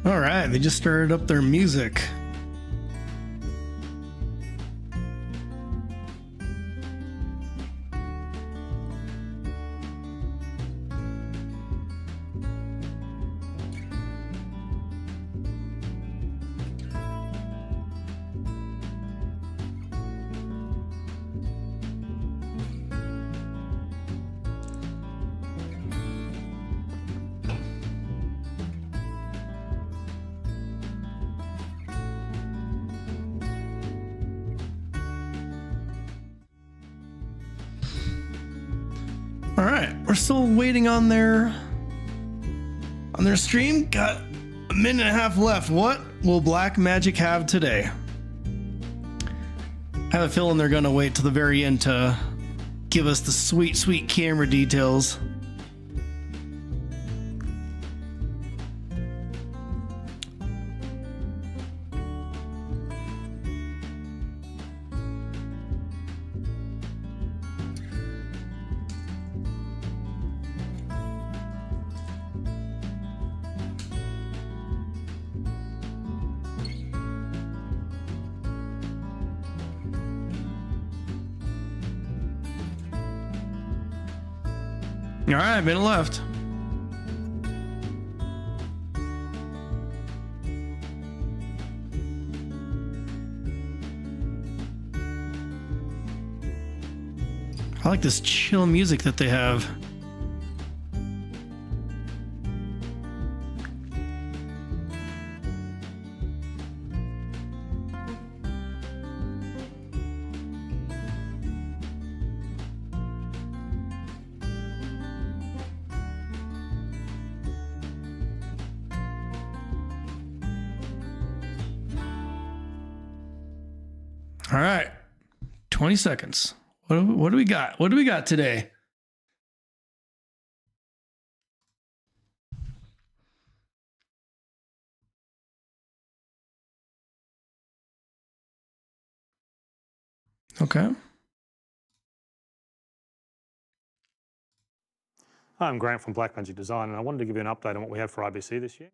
All right, they just started up their music. All right, we're still waiting on their stream. Got a minute and a half left. What will Blackmagic have today? I have a feeling they're gonna wait till the very end to give us the sweet, sweet camera details. All right, minute left. I like this chill music that they have. All right, 20 seconds. What do we got? What do we got today? Okay. Hi, I'm Grant from Blackmagic Design, and I wanted to give you an update on what we have for IBC this year.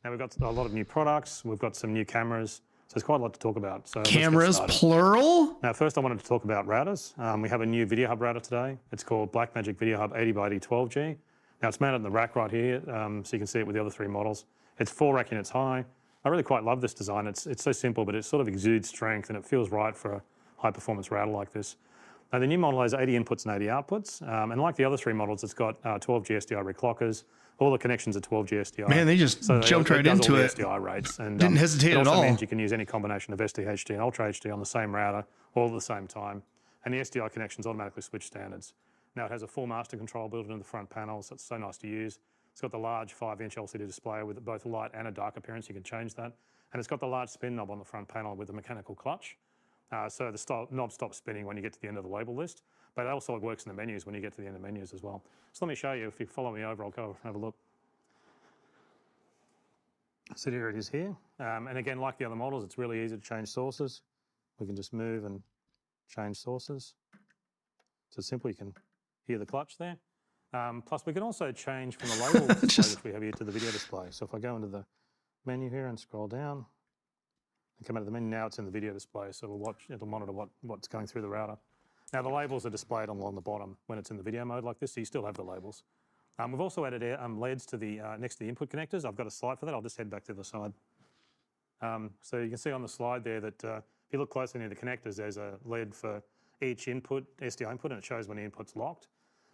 Now, we've got a lot of new products, we've got some new cameras, so there's quite a lot to talk about. So Cameras, plural? Now, first I wanted to talk about routers. We have a new Video Hub router today. It's called Blackmagic Video Hub 80x8012G. Now, it's mounted in the rack right here, so you can see it with the other three models. It's 4 rack units high. I really quite love this design. It's so simple, but it sort of exudes strength, and it feels right for a high-performance router like this. Now, the new model has 80 inputs and 80 outputs, and like the other three models, it's got 12G SDI reclockers. All the connections are 12G SDI. Man, they just jumped right into it. SDI rates, and didn't hesitate at all. Means you can use any combination of SDHD and Ultra HD on the same router, all at the same time, and the SDI connections automatically switch standards. Now, it has a full master control built into the front panel, so it's so nice to use. It's got the large 5-inch LCD display with both a light and a dark appearance. You can change that, and it's got the large spin knob on the front panel with a mechanical clutch. So the knob stops spinning when you get to the end of the label list, but it also works in the menus when you get to the end of menus as well. So let me show you. If you follow me over, I'll go have a look. So here it is here. And again, like the other models, it's really easy to change sources. We can just move and change sources. So simple, you can hear the clutch there. Plus we can also change from the label display which we have here to the video display. So if I go into the menu here and scroll down, and come out of the menu, now it's in the video display, so it'll monitor what's going through the router. Now the labels are displayed along the bottom when it's in the video mode like this, so you still have the labels. We've also added LEDs to the next to the input connectors. I've got a slide for that. I'll just head back to the side. So you can see on the slide there that if you look closely near the connectors, there's a LED for each input, SDI input, and it shows when the input's locked.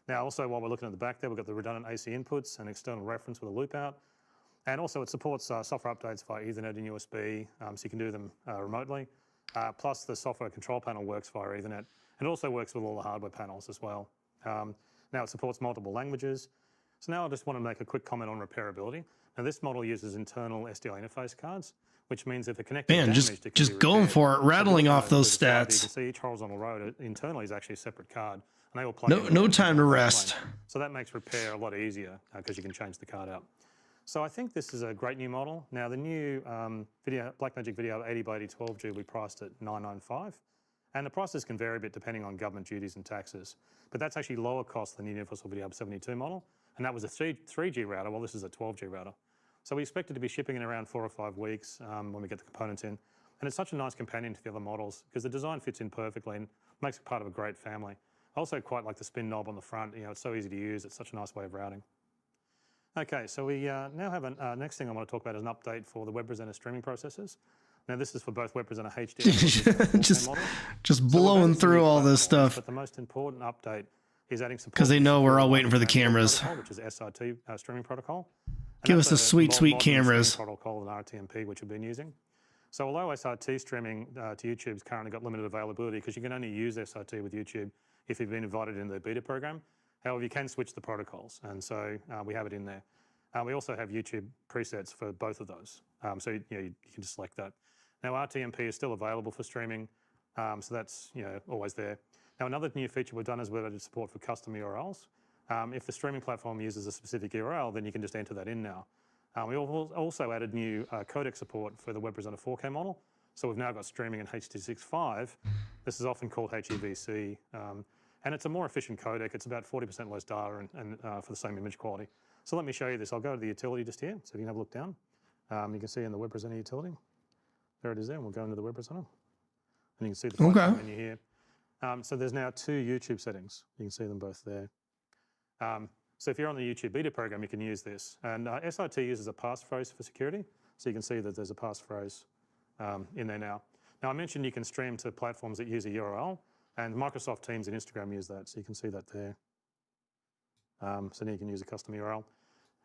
Now also, while we're looking at the back there, we've got the redundant AC inputs and external reference with a loop out. And also it supports software updates via Ethernet and USB, so you can do them remotely. Plus the software control panel works via Ethernet. And it also works with all the hardware panels as well. Now it supports multiple languages. So now I just want to make a quick comment on repairability. Now this model uses internal SDI interface cards, which means if a connector is damaged, just going for it, rattling off those stats. You can see each horizontal row internally is actually a separate card, and they all plug no time to rest. So that makes repair a lot easier because you can change the card out. So I think this is a great new model. Now the new Blackmagic Video 80x8012G we priced at $995, and the prices can vary a bit depending on government duties and taxes. But that's actually lower cost than the Universal Video Hub 72 model, and that was a 3G router, while this is a 12G router. So we expect it to be shipping in around 4 or 5 weeks when we get the components in. And it's such a nice companion to the other models because the design fits in perfectly and makes it part of a great family. I also quite like the spin knob on the front. It's so easy to use. It's such a nice way of routing. Okay, so we now have next thing I want to talk about is an update for the WebPresenter streaming processors. Now this is for both WebPresenter HD just blowing through all this stuff. But the most important update is adding support because they know we're all waiting for the cameras. Which is SRT streaming protocol. Give us the sweet cameras. Protocol and RTMP, which we've been using. So although SRT streaming to YouTube's currently got limited availability because you can only use SRT with YouTube if you've been invited into the beta program. However, you can switch the protocols, and so we have it in there. We also have YouTube presets for both of those, so you can just select that. Now RTMP is still available for streaming, so that's always there. Now another new feature we've done is we've added support for custom URLs. If the streaming platform uses a specific URL, then you can just enter that in now. We also added new codec support for the WebPresenter 4K model. So we've now got streaming in H.265. This is often called HEVC, and it's a more efficient codec. It's about 40% less data and for the same image quality. So let me show you this. I'll go to the utility just here, so you can have a look down. You can see in the WebPresenter utility. There it is there, and we'll go into the WebPresenter. And you can see the menu here. So there's now 2 YouTube settings. You can see them both there. So if you're on the YouTube beta program, you can use this. And SRT uses a passphrase for security. So you can see that there's a passphrase in there now. Now I mentioned you can stream to platforms that use a URL, and Microsoft Teams and Instagram use that. So you can see that there. So now you can use a custom URL.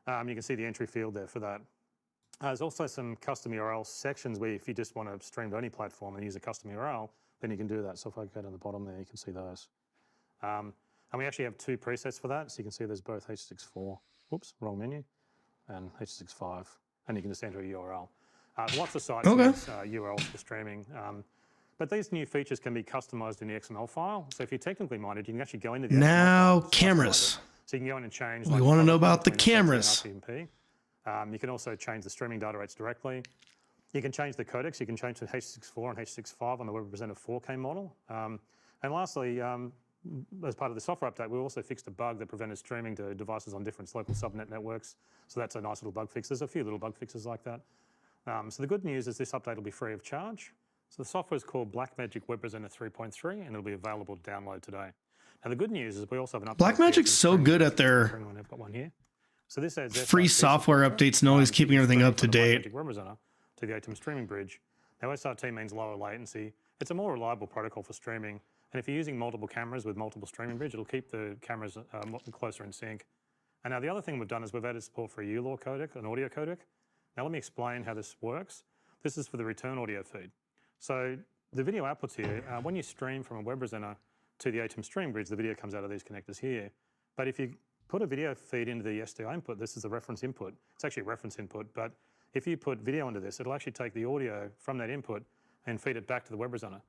You can see the entry field there for that. There's also some custom URL sections where if you just want to stream to any platform and use a custom URL, then you can do that. So if I go down the bottom there, you can see those. And we actually have 2 presets for that. So you can see there's both H.264, whoops, wrong menu, and H.265, and you can just enter a URL. Lots of sites use URLs for streaming. But these new features can be customized in the XML file. So if you're technically minded, you can actually go into the now cameras. So you can go in and change. We want to know about the cameras. You can also change the streaming data rates directly. You can change the codecs. You can change to H.264 and H.265 on the WebPresenter 4K model. And lastly, as part of the software update, we also fixed a bug that prevented streaming to devices on different local subnet networks. So that's a nice little bug fix. There's a few little bug fixes like that. So the good news is this update will be free of charge. So the software is called Blackmagic WebPresenter 3.3, and it'll be available to download today. Now the good news is we also have an update. Blackmagic's so good at their I've got one here. So this adds free software updates and always keeping everything up to date. WebPresenter to the ATEM streaming bridge. Now SRT means lower latency. It's a more reliable protocol for streaming. And if you're using multiple cameras with multiple streaming bridge, it'll keep the cameras closer in sync. And now the other thing we've done is we've added support for a ULAW codec, an audio codec. Now let me explain how this works. This is for the return audio feed. So the video outputs here, when you stream from a WebPresenter to the ATEM streaming bridge, the video comes out of these connectors here. But if you put a video feed into the SDI input, this is the reference input. It's actually a reference input, but if you put video into this, it'll actually take the audio from that input and feed it back to the WebPresenter.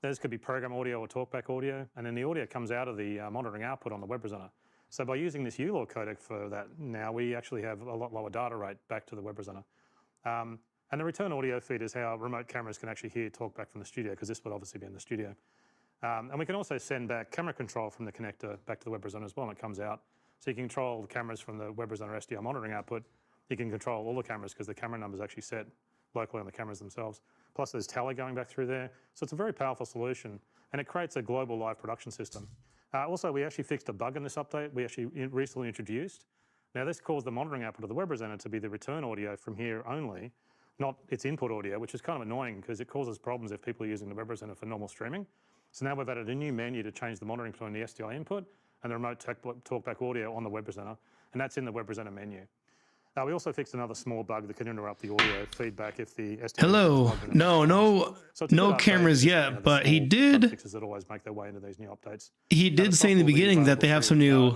This could be program audio or talkback audio, and then the audio comes out of the monitoring output on the WebPresenter. So by using this ULAW codec for that now, we actually have a lot lower data rate back to the WebPresenter. And the return audio feed is how remote cameras can actually hear talkback from the studio, because this would obviously be in the studio. And we can also send back camera control from the connector back to the WebPresenter as well when it comes out. So you can control the cameras from the WebPresenter SDI monitoring output. You can control all the cameras because the camera number is actually set locally on the cameras themselves. Plus there's tally going back through there. So it's a very powerful solution, and it creates a global live production system. Also, we actually fixed a bug in this update we actually recently introduced. Now this caused the monitoring output of the WebPresenter to be the return audio from here only, not its input audio, which is kind of annoying because it causes problems if people are using the WebPresenter for normal streaming. So now we've added a new menu to change the monitoring between the SDI input and the remote talkback audio on the WebPresenter, and that's in the WebPresenter menu. We also fixed another small bug that could interrupt the audio feedback if the SDI. Hello. No cameras yet, but he did. Fixes that always make their way into these new updates. He did say in the beginning that they have some new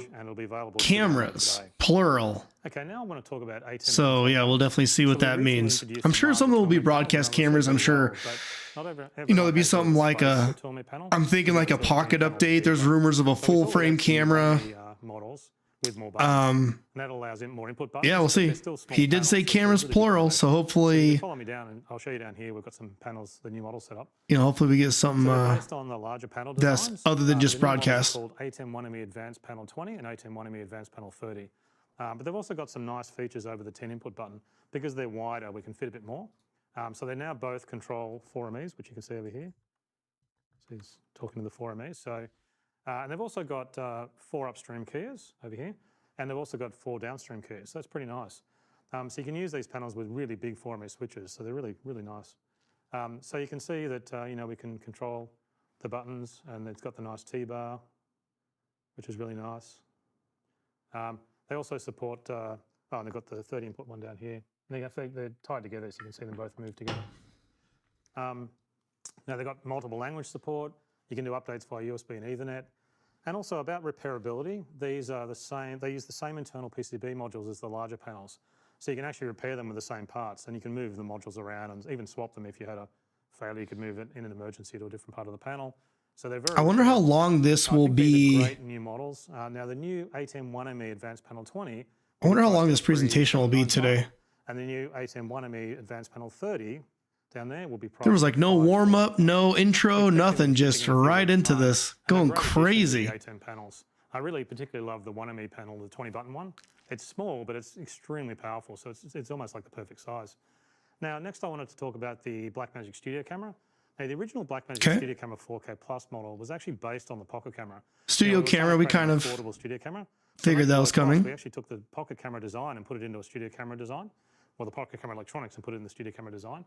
cameras, plural. Okay, now I want to talk about ATEM. So yeah, we'll definitely see what that means. I'm sure some of them will be broadcast cameras. I'm sure, there'd be something like I'm thinking like a pocket update. There's rumors of a full frame camera. Models with more buttons. And that allows more input buttons. Yeah, we'll see. He did say cameras plural, so hopefully. Follow me down, and I'll show you down here. We've got some panels, the new model set up. Hopefully we get something based on the larger panel designs, that's other than just broadcast. Called ATEM 1ME Advanced Panel 20 and ATEM 1ME Advanced Panel 30. But they've also got some nice features over the 10 input button. Because they're wider, we can fit a bit more. So they now both control 4MEs, which you can see over here. So he's talking to the 4MEs. So, and they've also got 4 upstream keyers over here, and they've also got 4 downstream keyers. So that's pretty nice. So you can use these panels with really big 4ME switches. So they're really, really nice. So you can see that we can control the buttons, and it's got the nice T-bar, which is really nice. They also support, and they've got the 30 input one down here. And they're tied together, so you can see them both move together. Now they've got multiple language support. You can do updates via USB and Ethernet. And also about repairability, these are the same, they use the same internal PCB modules as the larger panels. So you can actually repair them with the same parts, and you can move the modules around and even swap them if you had a failure. You could move it in an emergency to a different part of the panel. So they're very. I wonder how long this will be. Great new models. Now the new ATEM 1ME Advanced Panel 20. I wonder how long this presentation will be today. And the new ATEM 1ME Advanced Panel 30 down there will be. There was like no warm up, no intro, nothing, just right into this, going crazy. ATEM panels. I really particularly love the 1ME panel, the 20 button one. It's small, but it's extremely powerful, so it's almost like the perfect size. Now, next I wanted to talk about the Blackmagic Studio Camera. Now, the original Blackmagic Studio Camera 4K Plus model was actually based on the Pocket Camera. Studio Camera, we kind of studio camera. figured that was coming. We actually took the Pocket Camera design and put it into a Studio Camera design, or the Pocket Camera electronics and put it in the Studio Camera design.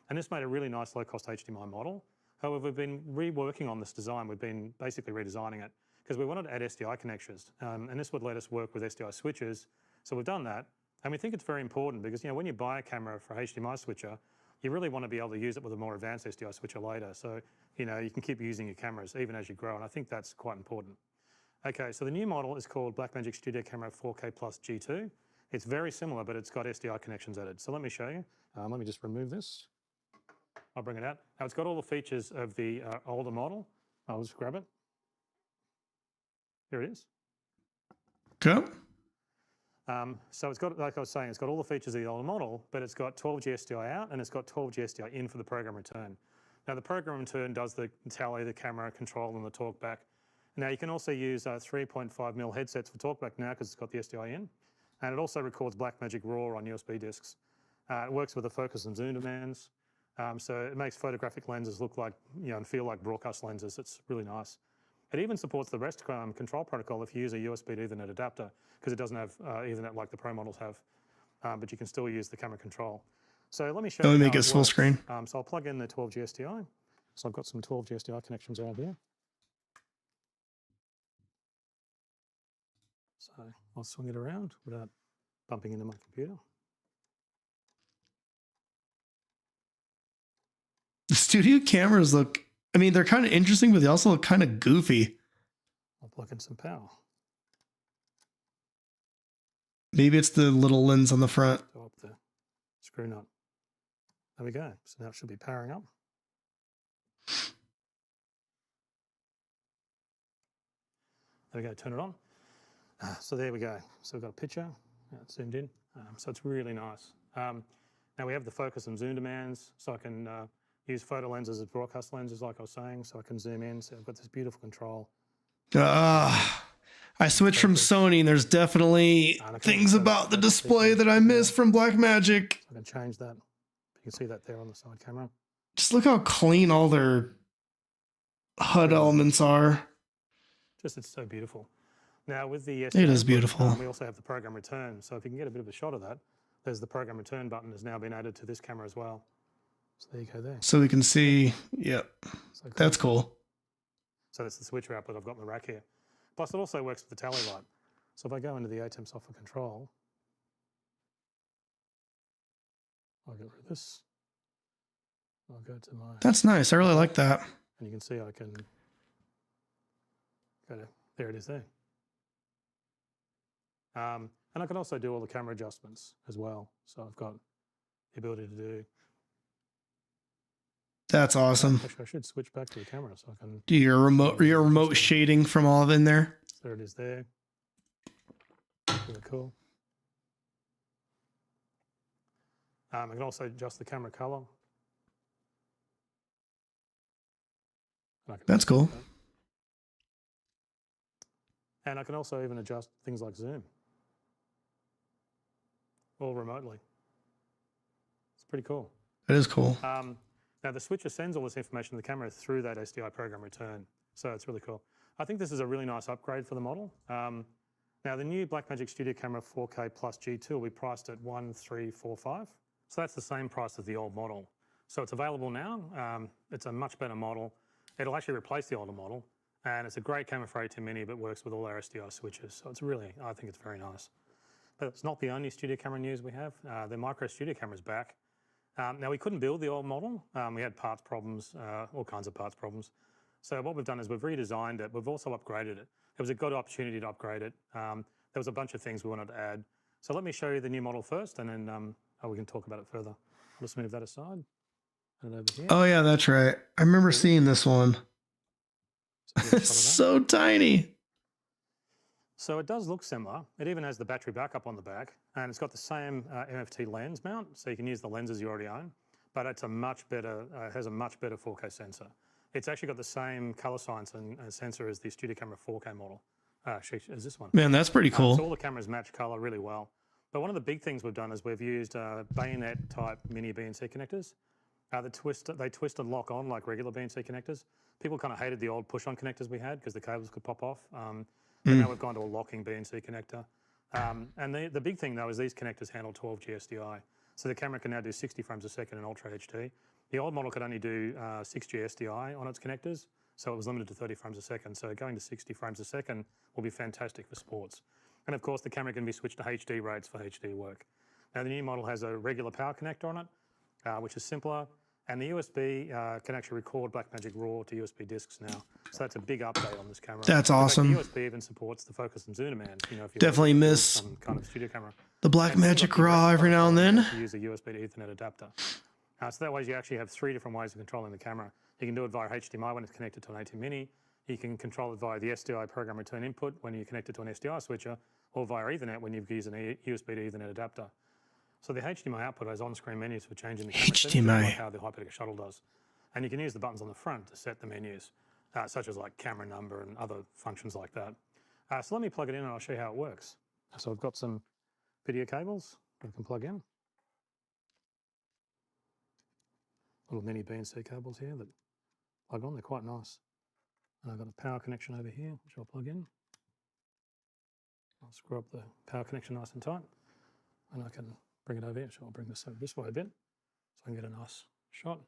And this made a really nice low-cost HDMI model. However, we've been reworking on this design. We've been basically redesigning it because we wanted to add SDI connections, and this would let us work with SDI switches. So we've done that, and we think it's very important because when you buy a camera for a HDMI switcher, you really want to be able to use it with a more advanced SDI switcher later. So you can keep using your cameras even as you grow, and I think that's quite important. Okay, so the new model is called Blackmagic Studio Camera 4K Plus G2. It's very similar, but it's got SDI connections added. So let me show you. Let me just remove this. I'll bring it out. Now it's got all the features of the older model. I'll just grab it. Here it is. Okay. So it's got, like I was saying, it's got all the features of the older model, but it's got 12G SDI out and it's got 12G SDI in for the program return. Now the program return does the tally, the camera control, and the talkback. Now you can also use 3.5mm headsets for talkback now because it's got the SDI in, and it also records Blackmagic RAW on USB discs. It works with the focus and zoom demands. So it makes photographic lenses look like, and feel like broadcast lenses. It's really nice. It even supports the REST control protocol if you use a USB to Ethernet adapter, because it doesn't have Ethernet like the Pro models have, but you can still use the camera control. So let me show you. Let me make it full screen. So I'll plug in the 12G SDI. So I've got some 12G SDI connections out here. So I'll swing it around without bumping into my computer. The studio cameras look, they're kind of interesting, but they also look kind of goofy. I'll plug in some power. Maybe it's the little lens on the front. Go up the screw nut. There we go. So now it should be powering up. There we go, turn it on. So there we go. So we've got a picture, it's zoomed in. So it's really nice. Now we have the focus and zoom demands, so I can use photo lenses as broadcast lenses, like I was saying, so I can zoom in. So I've got this beautiful control. I switched from Sony, and there's definitely things about the display that I miss from Blackmagic. So I can change that. You can see that there on the side camera. Just look how clean all their HUD elements are. It's so beautiful. Now with the it is beautiful. We also have the program return. So if you can get a bit of a shot of that, there's the program return button has now been added to this camera as well. So there you go there. So we can see, yep, so cool. That's cool. So that's the switcher output I've got in the rack here. Plus it also works with the tally light. So if I go into the ATEM software control, I'll get rid of this. I'll go to my... That's nice. I really like that. And you can see I can go to, there it is there. And I can also do all the camera adjustments as well. So I've got the ability to do... That's awesome. Actually, I should switch back to the camera so I can... Do your remote shading from all of in there? There it is there. Really cool. I can also adjust the camera color. That's cool. And I can also even adjust things like zoom. all remotely. It's pretty cool. That is cool. Now the switcher sends all this information to the camera through that SDI program return. So it's really cool. I think this is a really nice upgrade for the model. Now the new Blackmagic Studio Camera 4K Plus G2 will be priced at 1,345. So that's the same price as the old model. So it's available now. It's a much better model. It'll actually replace the older model. And it's a great camera for AT Mini, but works with all our SDI switches. So it's really, I think it's very nice. But it's not the only studio camera news we have. The micro studio camera's back. Now we couldn't build the old model. We had parts problems, all kinds of parts problems. So what we've done is we've redesigned it. We've also upgraded it. It was a good opportunity to upgrade it. There was a bunch of things we wanted to add. So let me show you the new model first, and then we can talk about it further. I'll just move that aside. And over here. Oh yeah, that's right. I remember seeing this one. It's so tiny. So it does look similar. It even has the battery backup on the back, and it's got the same MFT lens mount, so you can use the lenses you already own, but it's a much better, has a much better 4K sensor. It's actually got the same color science and sensor as the Studio Camera 4K model, as this one. Man, that's pretty cool. So all the cameras match color really well. But one of the big things we've done is we've used bayonet type mini BNC connectors. They twist and lock on like regular BNC connectors. People kind of hated the old push-on connectors we had because the cables could pop off. But now we've gone to a locking BNC connector. And the big thing though is these connectors handle 12G SDI. So the camera can now do 60 frames a second in Ultra HD. The old model could only do 6G SDI on its connectors, so it was limited to 30 frames a second. So going to 60 frames a second will be fantastic for sports. And of course the camera can be switched to HD rates for HD work. Now the new model has a regular power connector on it, which is simpler. And the USB can actually record Blackmagic RAW to USB discs now. So that's a big update on this camera. That's awesome. The USB even supports the focus and zoom demand. You know, if you definitely miss some kind of studio camera. The Blackmagic RAW every now and then. You use a USB to Ethernet adapter. So that way you actually have 3 different ways of controlling the camera. You can do it via HDMI when it's connected to an AT Mini. You can control it via the SDI program return input when you connect it to an SDI switcher, or via Ethernet when you've used an USB to Ethernet adapter. So the HDMI output has on-screen menus for changing the camera settings, like how the Hyperdeck Shuttle does. And you can use the buttons on the front to set the menus, such as like camera number and other functions like that. So let me plug it in and I'll show you how it works. So I've got some video cables that I can plug in. Little mini BNC cables here that plug on, they're quite nice. And I've got a power connection over here, which I'll plug in. I'll screw up the power connection nice and tight, and I can bring it over here. So I'll bring this over this way a bit so I can get a nice shot.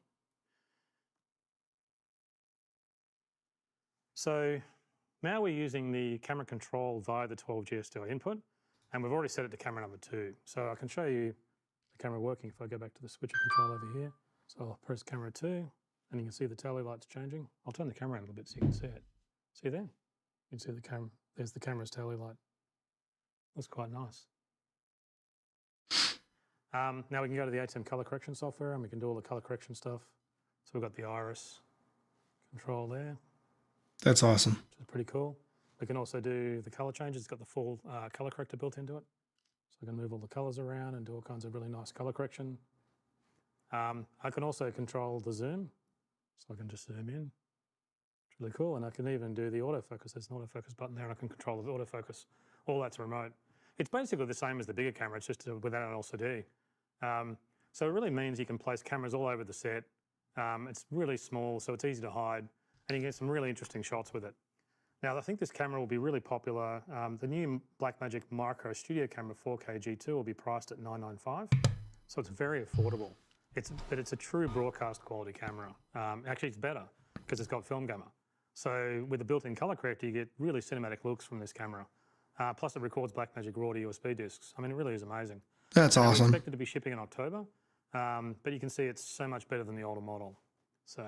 So now we're using the camera control via the 12G SDI input, and we've already set it to camera number 2. So I can show you the camera working if I go back to the switcher control over here. So I'll press camera 2, and you can see the tally lights changing. I'll turn the camera around a little bit so you can see it. See there? You can see the camera. There's the camera's tally light. Looks quite nice. Now we can go to the ATEM color correction software and we can do all the color correction stuff. So we've got the iris control there. That's awesome. Which is pretty cool. We can also do the color changes. It's got the full color corrector built into it. So I can move all the colors around and do all kinds of really nice color correction. I can also control the zoom. So I can just zoom in. It's really cool. And I can even do the autofocus. There's an autofocus button there and I can control the autofocus. All that's remote. It's basically the same as the bigger camera, it's just without an LCD. So it really means you can place cameras all over the set. It's really small, so it's easy to hide, and you get some really interesting shots with it. Now, I think this camera will be really popular. The new Blackmagic Micro Studio Camera 4K G2 will be priced at $995, so it's very affordable. But it's a true broadcast quality camera. Actually, it's better because it's got film gamma. So with a built-in color corrector, you get really cinematic looks from this camera. Plus, it records Blackmagic RAW to USB discs. I mean, it really is amazing. That's awesome. We expect it to be shipping in October, but you can see it's so much better than the older model. So,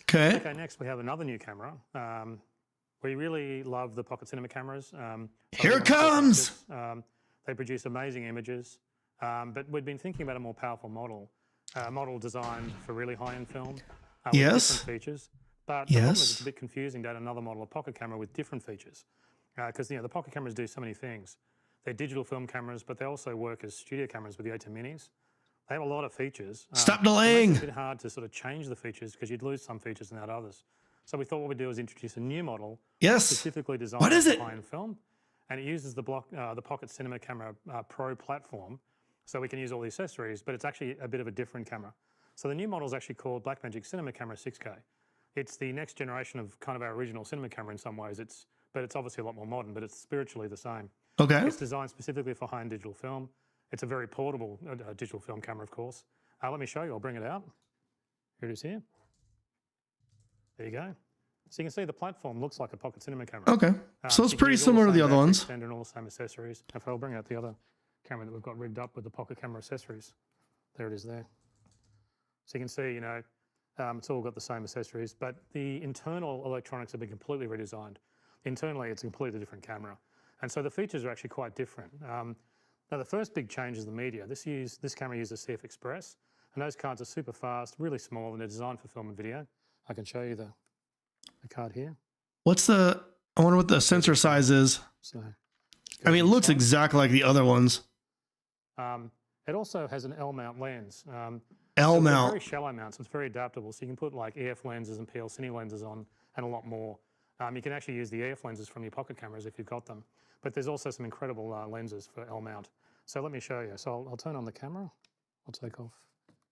okay, next we have another new camera. We really love the Pocket Cinema cameras. Here it comes! They produce amazing images, but we've been thinking about a more powerful model, a model designed for really high-end film with different features. But the problem is it's a bit confusing to add another model, a pocket camera with different features. Because the pocket cameras do so many things. They're digital film cameras, but they also work as studio cameras with the ATEM Minis. They have a lot of features. Stop delaying. It's a bit hard to sort of change the features because you'd lose some features and add others. So we thought what we'd do is introduce a new model specifically designed for high-end film, and it uses the Pocket Cinema Camera Pro platform. So we can use all the accessories, but it's actually a bit of a different camera. So the new model is actually called Blackmagic Cinema Camera 6K. It's the next generation of kind of our original cinema camera in some ways. But it's obviously a lot more modern, but it's spiritually the same. Okay. It's designed specifically for high-end digital film. It's a very portable digital film camera, of course. Let me show you. I'll bring it out. Here it is here. There you go. So you can see the platform looks like a pocket cinema camera. Okay. So it's you can pretty use all similar to the other battery ones. extender and all the same accessories. If I'll bring out the other camera that we've got rigged up with the pocket camera accessories. There it is there. So you can see, you know, it's all got the same accessories, but the internal electronics have been completely redesigned. Internally, it's a completely different camera. And so the features are actually quite different. Now, the first big change is the media. This camera uses CF Express, and those cards are super fast, really small, and they're designed for film and video. I can show you the card here. I wonder what the sensor size is. So, I mean, it looks exactly like the other ones. It also has an L mount lens. L So mount. very shallow mounts. It's very adaptable. So you can put like EF lenses and PL Cine lenses on and a lot more. You can actually use the EF lenses from your pocket cameras if you've got them. But there's also some incredible lenses for L mount. So let me show you. So I'll turn on the camera. I'll take off.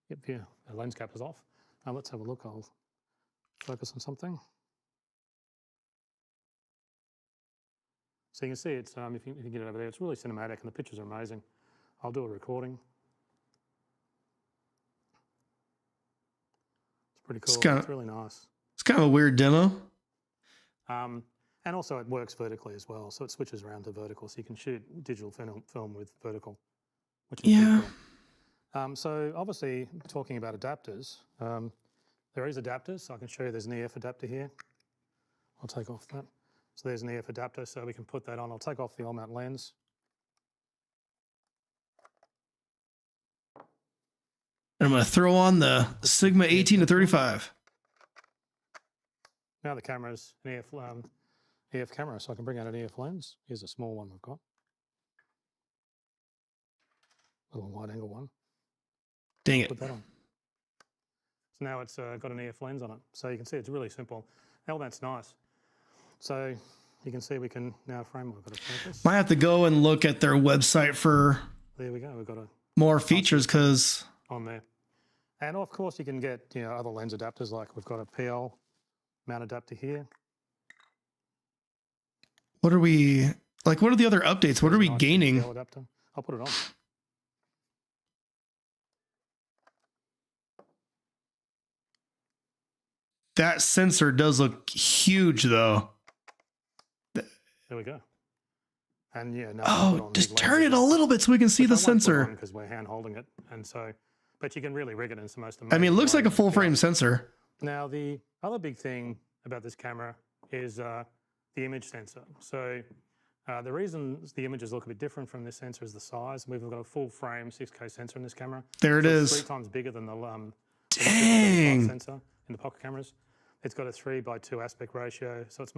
Yep, yeah, the lens cap is off. Let's have a look. I'll focus on something. So you can see it's, if you get it over there, it's really cinematic and the pictures are amazing. I'll do a recording. It's pretty cool. It's really nice. It's kind of a weird demo. And also it works vertically as well. So it switches around to vertical. So you can shoot digital film with vertical, which is pretty cool. So obviously talking about adapters, there is adapters. So I can show you there's an EF adapter here. I'll take off that. So there's an EF adapter, so we can put that on. I'll take off the L mount lens. And I'm going to throw on the Sigma 18 to 35. Now the camera's an EF camera, so I can bring out an EF lens. Here's a small one we've got. A little wide angle one. Dang it. Put that on. So now it's got an EF lens on it. So you can see it's really simple. L mount's nice. So you can see we can now frame. We've got a focus. Might have to go and look at their website for There we go. We've got a more features because on there. And of course you can get other lens adapters, like we've got a PL mount adapter here. what are the other updates? What are we gaining? PL adapter. I'll put it on. That sensor does look huge though. There we go. And yeah, no. Oh, just turn it a little bit so we can see the sensor. Because we're hand holding it, and so, but you can really rig it in some most. I mean, it looks like a full frame sensor. Now, the other big thing about this camera is the image sensor. So the reason the images look a bit different from this sensor is the size. We've got a full frame 6K sensor in this camera. There it is. It's 3 times bigger than the Dang. sensor in the pocket cameras. It's got a 3:2 aspect ratio, so it's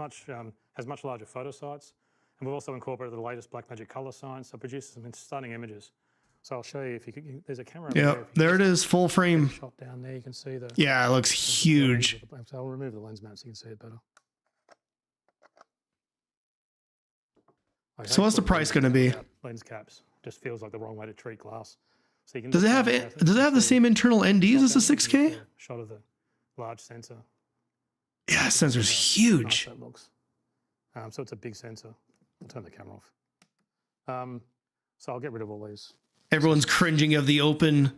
has much larger photo sites. And we've also incorporated the latest Blackmagic color science, so it produces some stunning images. So I'll show you if you could. There's a camera. Yeah, there it is, full frame. Shot down there, you can see the. Yeah, it looks huge. So I'll remove the lens mount so you can see it better. So what's the price going to be? Lens caps just feels like the wrong way to treat glass. So you can. Does it have the same internal NDs as the 6K? Shot of the large sensor. Yeah, that sensor's huge. That looks. So it's a big sensor. I'll turn the camera off. So I'll get rid of all these. Everyone's cringing of the open,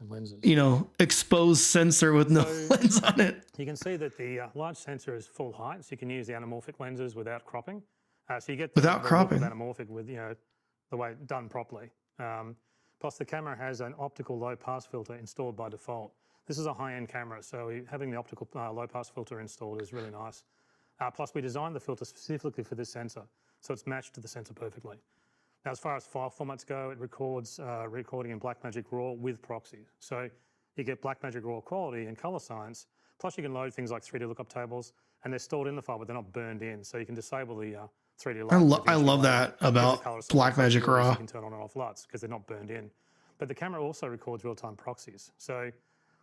lenses. Exposed sensor with no lens on it. You can see that the large sensor is full height, so you can use the anamorphic lenses without cropping. So you get without cropping anamorphic with the way done properly. Plus the camera has an optical low pass filter installed by default. This is a high-end camera, so having the optical low pass filter installed is really nice. Plus we designed the filter specifically for this sensor, so it's matched to the sensor perfectly. Now, as far as file formats go, it records recording in Blackmagic RAW with proxy. So you get Blackmagic RAW quality and color science, plus you can load things like 3D lookup tables, and they're stored in the file, but they're not burned in. So you can disable the 3D LUTs. I love that about Blackmagic RAW. You can turn on and off LUTs because they're not burned in. But the camera also records real-time proxies. So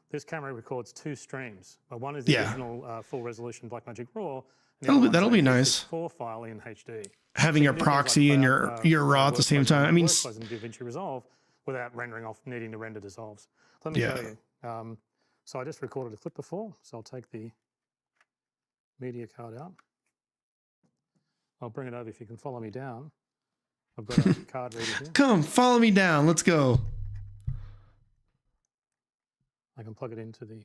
this camera records 2 streams. One is the original full-resolution Blackmagic RAW. That'll be nice. 4 file in HD. Having your proxy and your RAW at the same time. I mean, in DaVinci Resolve, without rendering off, needing to render dissolves. Let me show you. So I just recorded a clip before, so I'll take the media card out. I'll bring it over if you can follow me down. I've got a card reader here. Come, follow me down. Let's go. I can plug it into the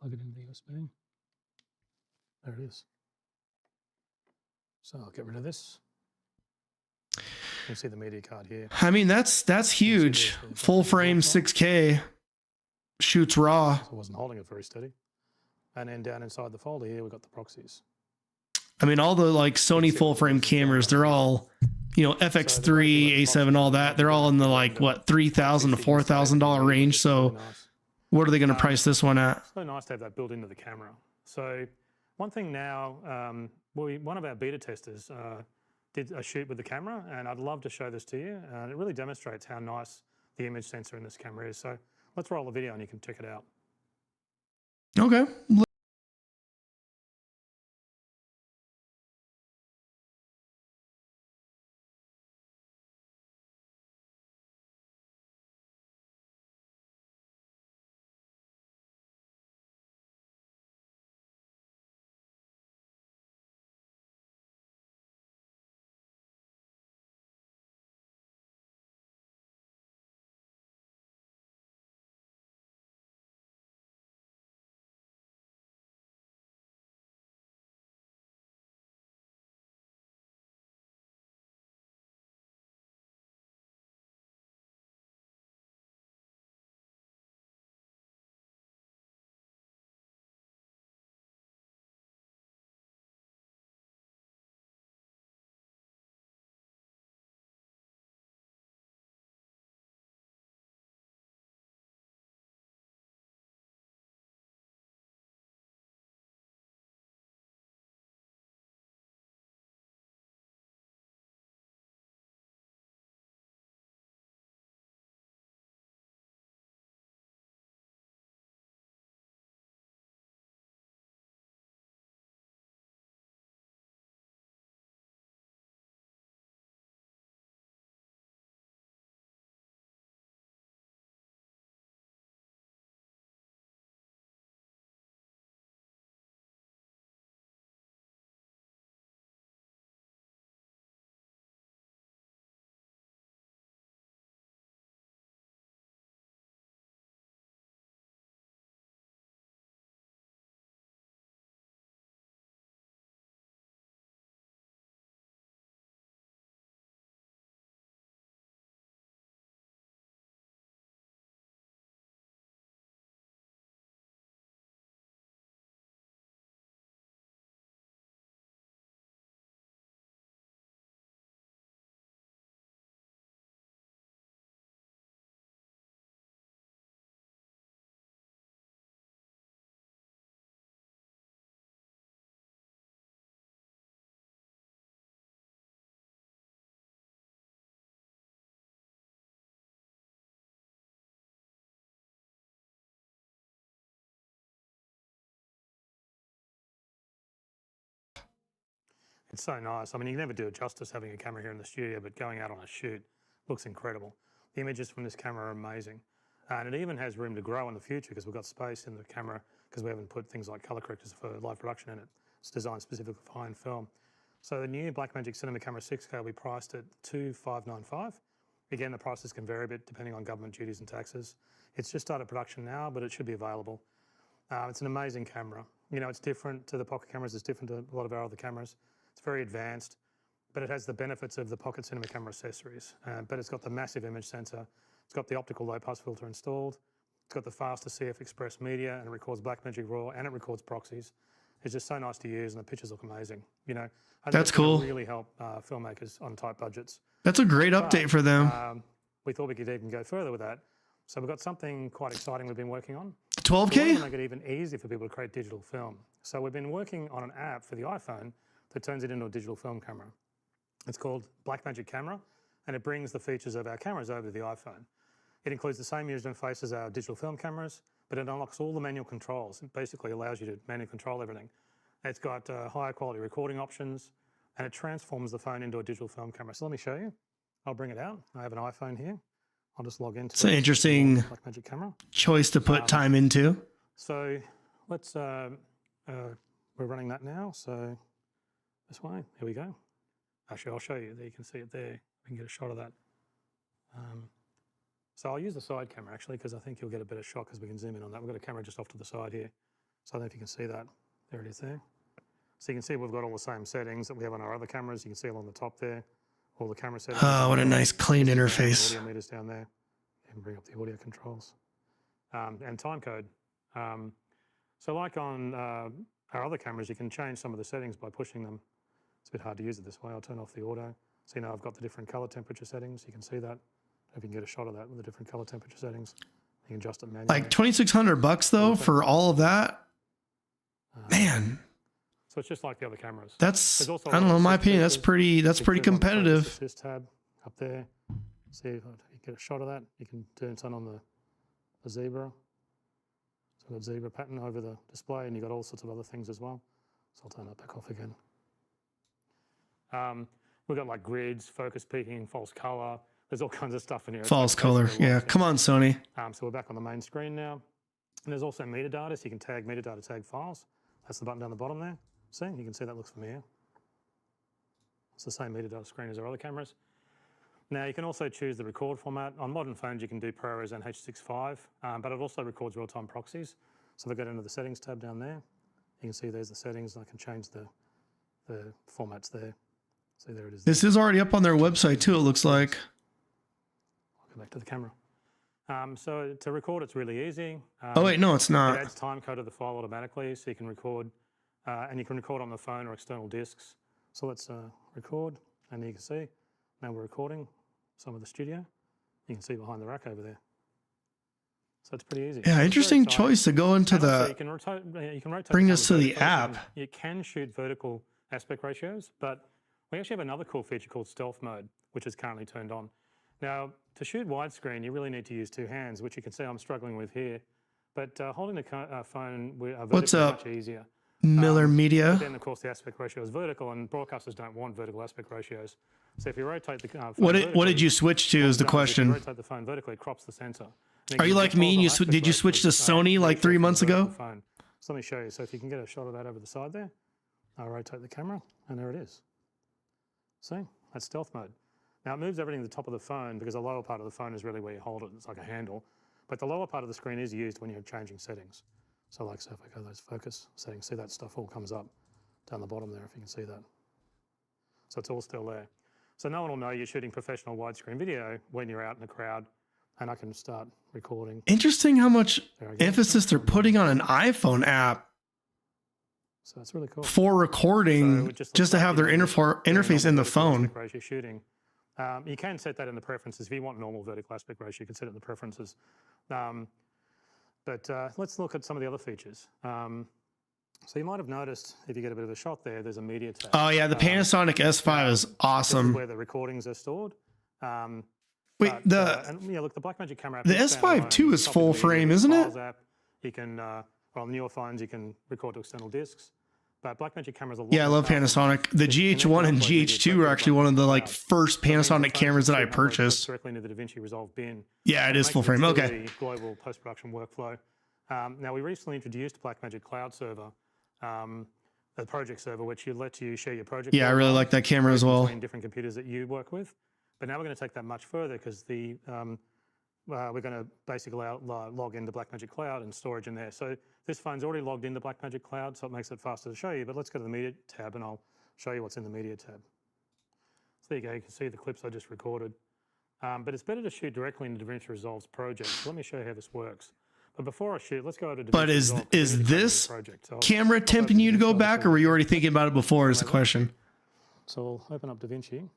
USB. There it is. So I'll get rid of this. You can see the media card here. I mean, that's huge. Full frame 6K. Shoots raw. So I wasn't holding it very steady. And then down inside the folder here, we've got the proxies. I mean, all the like Sony full frame cameras, they're all, you know, FX3, A7, all that. They're all in the like, what, $3,000 to $4,000 range. So what are they going to price this one at? It's so nice to have that built into the camera. So one thing now, one of our beta testers did a shoot with the camera, and I'd love to show this to you. And it really demonstrates how nice the image sensor in this camera is. So let's roll the video and you can check it out. Okay. It's so nice. I mean, you can never do it justice having a camera here in the studio, but going out on a shoot looks incredible. The images from this camera are amazing. And it even has room to grow in the future because we've got space in the camera because we haven't put things like color correctors for live production in it. It's designed specifically for high-end film. So the new Blackmagic Cinema Camera 6K will be priced at $2,595. Again, the prices can vary a bit depending on government duties and taxes. It's just started production now, but it should be available. It's an amazing camera. You know, it's different to the pocket cameras. It's different to a lot of our other cameras. It's very advanced, but it has the benefits of the pocket cinema camera accessories. But it's got the massive image sensor. It's got the optical low pass filter installed. It's got the faster CF Express media, and it records Blackmagic RAW, and it records proxies. It's just so nice to use, and the pictures look amazing. You know, I think that's cool. Really help filmmakers on tight budgets. That's a great update for them. We thought we could even go further with that. So we've got something quite exciting we've been working on. 12K? To make it even easier for people to create digital film. So we've been working on an app for the iPhone that turns it into a digital film camera. It's called Blackmagic Camera, and it brings the features of our cameras over to the iPhone. It includes the same user interface as our digital film cameras, but it unlocks all the manual controls. It basically allows you to manually control everything. It's got higher quality recording options, and it transforms the phone into a digital film camera. So let me show you. I'll bring it out. I have an iPhone here. I'll just log into It's an interesting Blackmagic Camera. choice to put time into. So let's, we're running that now. So this way, here we go. Actually, I'll show you. There you can see it there. We can get a shot of that. So I'll use the side camera actually, because I think you'll get a better shot because we can zoom in on that. We've got a camera just off to the side here. So I don't know if you can see that. There it is there. So you can see we've got all the same settings that we have on our other cameras. You can see along the top there, all the camera settings. Oh, what a nice clean interface. Audio meters down there. And bring up the audio controls. And time code. So like on our other cameras, you can change some of the settings by pushing them. It's a bit hard to use it this way. I'll turn off the auto. So now I've got the different color temperature settings. You can see that. If you can get a shot of that with the different color temperature settings, you can adjust it manually. Like $2,600 though for all of that. Man, so it's just like the other cameras. that's, I don't know, in my opinion, that's pretty competitive. Assist tab up there. See if you get a shot of that. You can turn something on the zebra. So we've got zebra pattern over the display, and you've got all sorts of other things as well. So I'll turn that back off again. We've got like grids, focus peaking, false color. There's all kinds of stuff in here. False color. Yeah. Come on, Sony. So we're back on the main screen now. And there's also metadata, so you can tag metadata tag files. That's the button down the bottom there. See, you can see that looks familiar. It's the same metadata screen as our other cameras. Now you can also choose the record format. On modern phones, you can do ProRes and H.265, but it also records real-time proxies. So if I go into the settings tab down there, you can see there's the settings, and I can change the formats there. See, there it is. This is already up on their website too, it looks like. I'll go back to the camera. So to record, it's really easy. Oh wait, no, it's It not. adds time code to the file automatically, so you can record, and you can record on the phone or external discs. So let's record, and you can see, now we're recording some of the studio. You can see behind the rack over there. So it's pretty easy. Yeah, So interesting choice to go into also, the, you can rotate bring the us to the camera app. vertically. You can shoot vertical aspect ratios, but we actually have another cool feature called stealth mode, which is currently turned on. Now, to shoot widescreen, you really need to use two hands, which you can see I'm struggling with here. But holding the phone vertically is much easier. Miller Media. But then, of course, the aspect ratio is vertical, and broadcasters don't want vertical aspect ratios. So if you rotate the phone What did you switch to is the If you question. rotate the phone vertically, it crops the sensor. Are you like me and did you switch to Sony like 3 months ago? Phone. So let me show you. So if you can get a shot of that over the side there, I'll rotate the camera, and there it is. See, that's stealth mode. Now it moves everything to the top of the phone because the lower part of the phone is really where you hold it. It's like a handle. But the lower part of the screen is used when you're changing settings. So like, so if I go to those focus settings, see that stuff all comes up down the bottom there, if you can see that. So it's all still there. So no one will know you're shooting professional widescreen video when you're out in the crowd, and I can start recording. Interesting how much emphasis they're putting on an iPhone app So that's really cool. for recording, So just to have their interface in the phone. Ratio shooting. You can set that in the preferences. If you want normal vertical aspect ratio, you can set it in the preferences. But let's look at some of the other features. So you might have noticed, if you get a bit of a shot there, there's a media tab. Oh yeah, the Panasonic S5 is This is awesome. where the recordings are stored. Wait, and yeah, look, the Blackmagic Camera app the is S5 too is standalone. full Top of the frame, Media isn't it? Files app. You can, well, on newer phones, you can record to external discs. But Blackmagic cameras are a lot Yeah, I more love powerful. Panasonic. The GH1 and GH2 were actually one of the like first Panasonic cameras that I purchased. Directly into the DaVinci Resolve bin. Yeah, it is full frame. Okay. The global post-production workflow. Now we recently introduced Blackmagic Cloud Server, the project server, which lets you share your project. Yeah, I really like that camera as well. Between different computers that you work with. But now we're going to take that much further because the we're going to basically log into Blackmagic Cloud and storage in there. So this phone's already logged into Blackmagic Cloud, so it makes it faster to show you. But let's go to the Media tab, and I'll show you what's in the Media tab. So there you go. You can see the clips I just recorded. But it's better to shoot directly into DaVinci Resolve's project. So let me show you how this works. But before I shoot, let's go over to DaVinci But Resolve. is this camera tempting you to go back, or were you already thinking about it before? Is the question. So we'll open up DaVinci.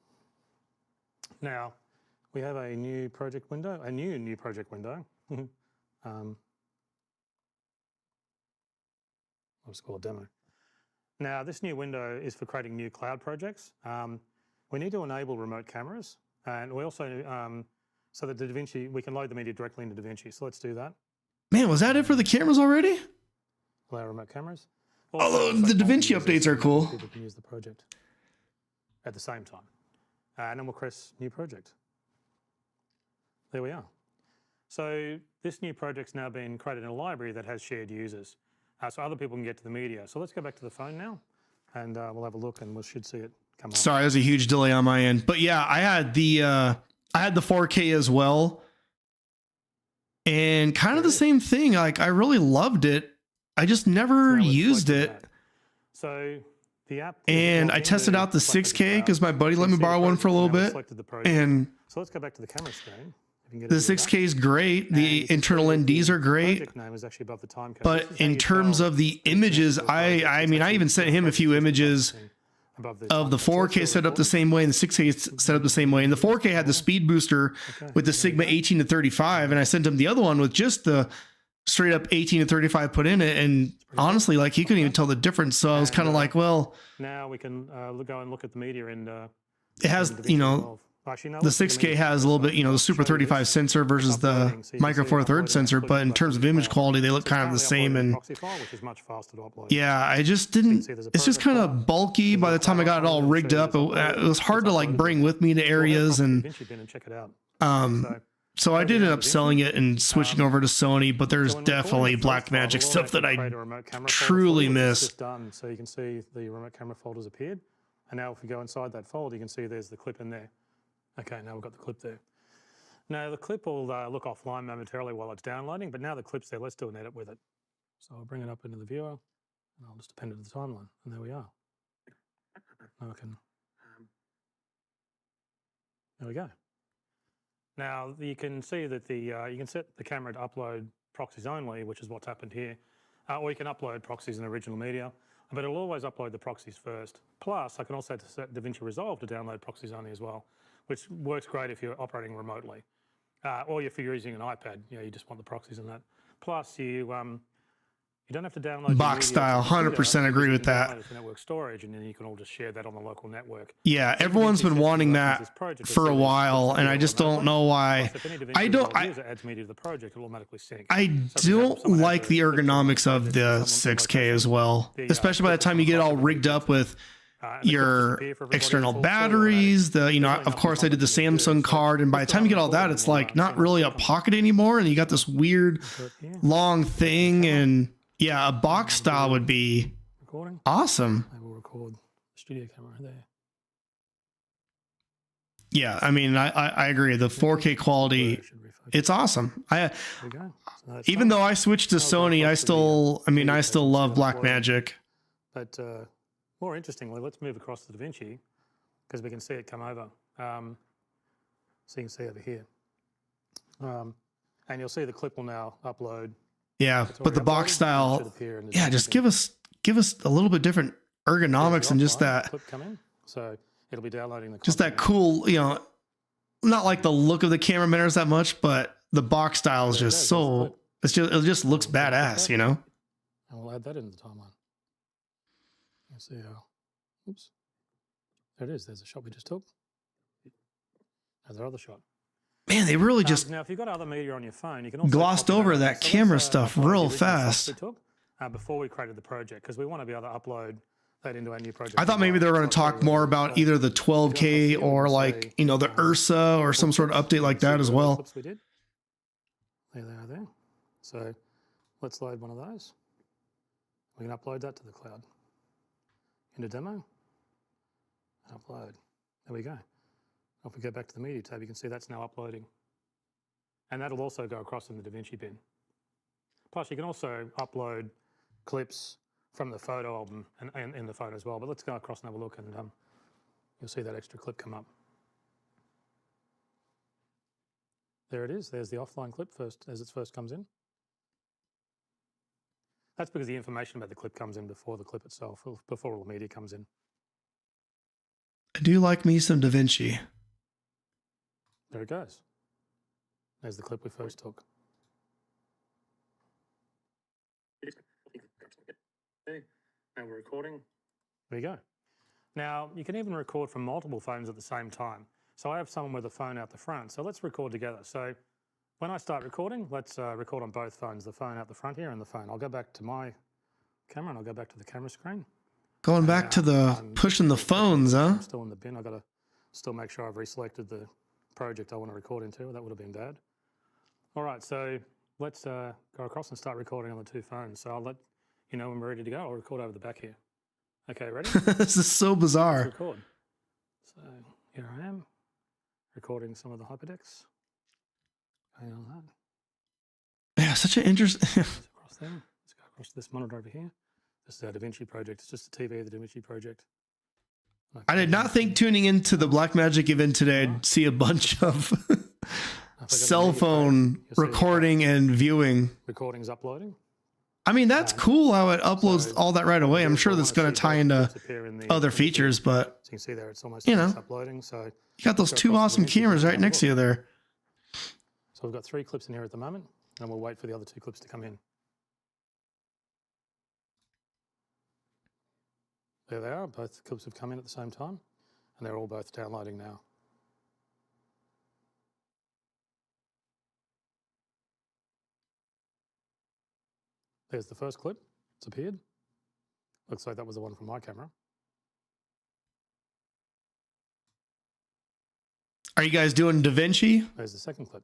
Now, we have a new project window, a new project window. I'll just call it demo. Now, this new window is for creating new cloud projects. We need to enable remote cameras, and we also, so that the DaVinci, we can load the media directly into DaVinci. So let's do that. Man, was that it for the cameras already? Allow remote cameras. Although the DaVinci updates are cool. People can use the project at the same time. And then we'll press new project. there we are. So this new project's now been created in a library that has shared users. So other people can get to the media. So let's go back to the phone now and we'll have a look and we should see it come up. Sorry, there's a huge delay on my end. But yeah, I had the 4K as well. And kind of the same thing. Like, I really loved it. I just never used it. So the app, and I tested out the 6K because my buddy let me borrow one for a little bit. And so let's go back to the camera screen. The 6K is great. The internal NDs are great. But in terms of the images, I mean, I even sent him a few images of the 4K set up the same way and the 6K set up the same way. And the 4K had the speed booster with the Sigma 18 to 35. And I sent him the other one with just the straight up 18 to 35 put in it. And honestly, like, he couldn't even tell the difference. So I was kind of like, well, now we can go and look at the media and it has, you know, the 6K has a little bit, you know, the Super 35 sensor versus the Micro Four Thirds sensor, but in terms of image quality, they look kind of the same. And yeah, I just didn't, it's just kind of bulky by the time I got it all rigged up. It was hard to like bring with me to areas. And so I did end up selling it and switching over to Sony, but there's definitely Blackmagic stuff that I truly miss. So you can see the remote camera folders appeared. And now if we go inside that folder, you can see there's the clip in there. Okay, now we've got the clip there. Now the clip will look offline momentarily while it's downloading, but now the clip's there, let's do an edit with it. So I'll bring it up into the viewer, and I'll just append it to the timeline, and there we are. Now I can, there we go. Now you can see that you can set the camera to upload proxies only, which is what's happened here, or you can upload proxies in original media, but it'll always upload the proxies first. Plus, I can also set DaVinci Resolve to download proxies only as well, which works great if you're operating remotely, or if you're using an iPad. You know, you just want the proxies in that. Plus, you don't have to download box style. 100% agree with that. Network storage, and then you can all just share that on the local network. Yeah, everyone's been wanting that for a while, and I just don't know why. I don't like the ergonomics of the 6K as well, especially by the time you get all rigged up with your external batteries. You know, of course I did the Samsung card, and by the time you get all that, it's like not really a pocket anymore, and you got this weird long thing. And yeah, a box style would be awesome. I will record the studio camera there. Yeah, I mean, I agree. The 4K quality, it's awesome. Even though I switched to Sony, I still love Blackmagic. But more interestingly, let's move across to DaVinci because we can see it come over. So you can see over here. And you'll see the clip will now upload. Yeah, but the box style, yeah, just give us a little bit different ergonomics and just that. Clip come in. So it'll be downloading the just that cool, you know, not like the look of the camera matters that much, but the box style is just so, it just looks badass, you know? And we'll add that into the timeline. Let's see how, oops. There it is. There's a shot we just took. There's our other shot. Man, they really just now if you've got other media on your phone, you can also glossed over that camera stuff real fast. We took, before we created the project, because we want to be able to upload that into our new project. I thought maybe they were going to talk more about either the 12K or like, you know, the Ursa or some sort of update like that as well. We did. There they are there. So let's load one of those. We can upload that to the cloud. Into demo, and upload. There we go. If we go back to the media tab, you can see that's now uploading. And that'll also go across in the DaVinci bin. Plus, you can also upload clips from the photo album and in the phone as well. But let's go across and have a look, and you'll see that extra clip come up. There it is. There's the offline clip first as it first comes in. That's because the information about the clip comes in before the clip itself, before all the media comes in. I do like me some DaVinci. There it goes. There's the clip we first took. Now we're recording. There you go. Now, you can even record from multiple phones at the same time. So I have someone with a phone out the front. So let's record together. So when I start recording, let's record on both phones, the phone out the front here and the phone. I'll go back to my camera and I'll go back to the camera screen. Going back to the pushing the phones, huh? I'm still in the bin. I've got to still make sure I've reselected the project I want to record into. That would have been bad. All right, so let's go across and start recording on the two phones. So I'll let you know when we're ready to go. I'll record over the back here. Okay, ready? This is so bizarre. Let's record. So here I am, recording some of the hyperdecks. Going on that. Yeah, such an interesting. Across there. Let's go across to this monitor over here. This is our DaVinci project. It's just a TV of the DaVinci project. I did not think tuning into the Blackmagic event today I'd see a bunch of cell phone recording and viewing. Recordings uploading. I mean, that's cool how it uploads all that right away. I'm sure that's going to tie into other features, but you can see there, it's almost you know, uploading. So you got those two awesome cameras right next to you there. So we've got 3 clips in here at the moment, and we'll wait for the other 2 clips to come in. There they are. Both clips have come in at the same time, and they're all both downloading now. There's the first clip. It's appeared. Looks like that was the one from my camera. Are you guys doing DaVinci? There's the second clip.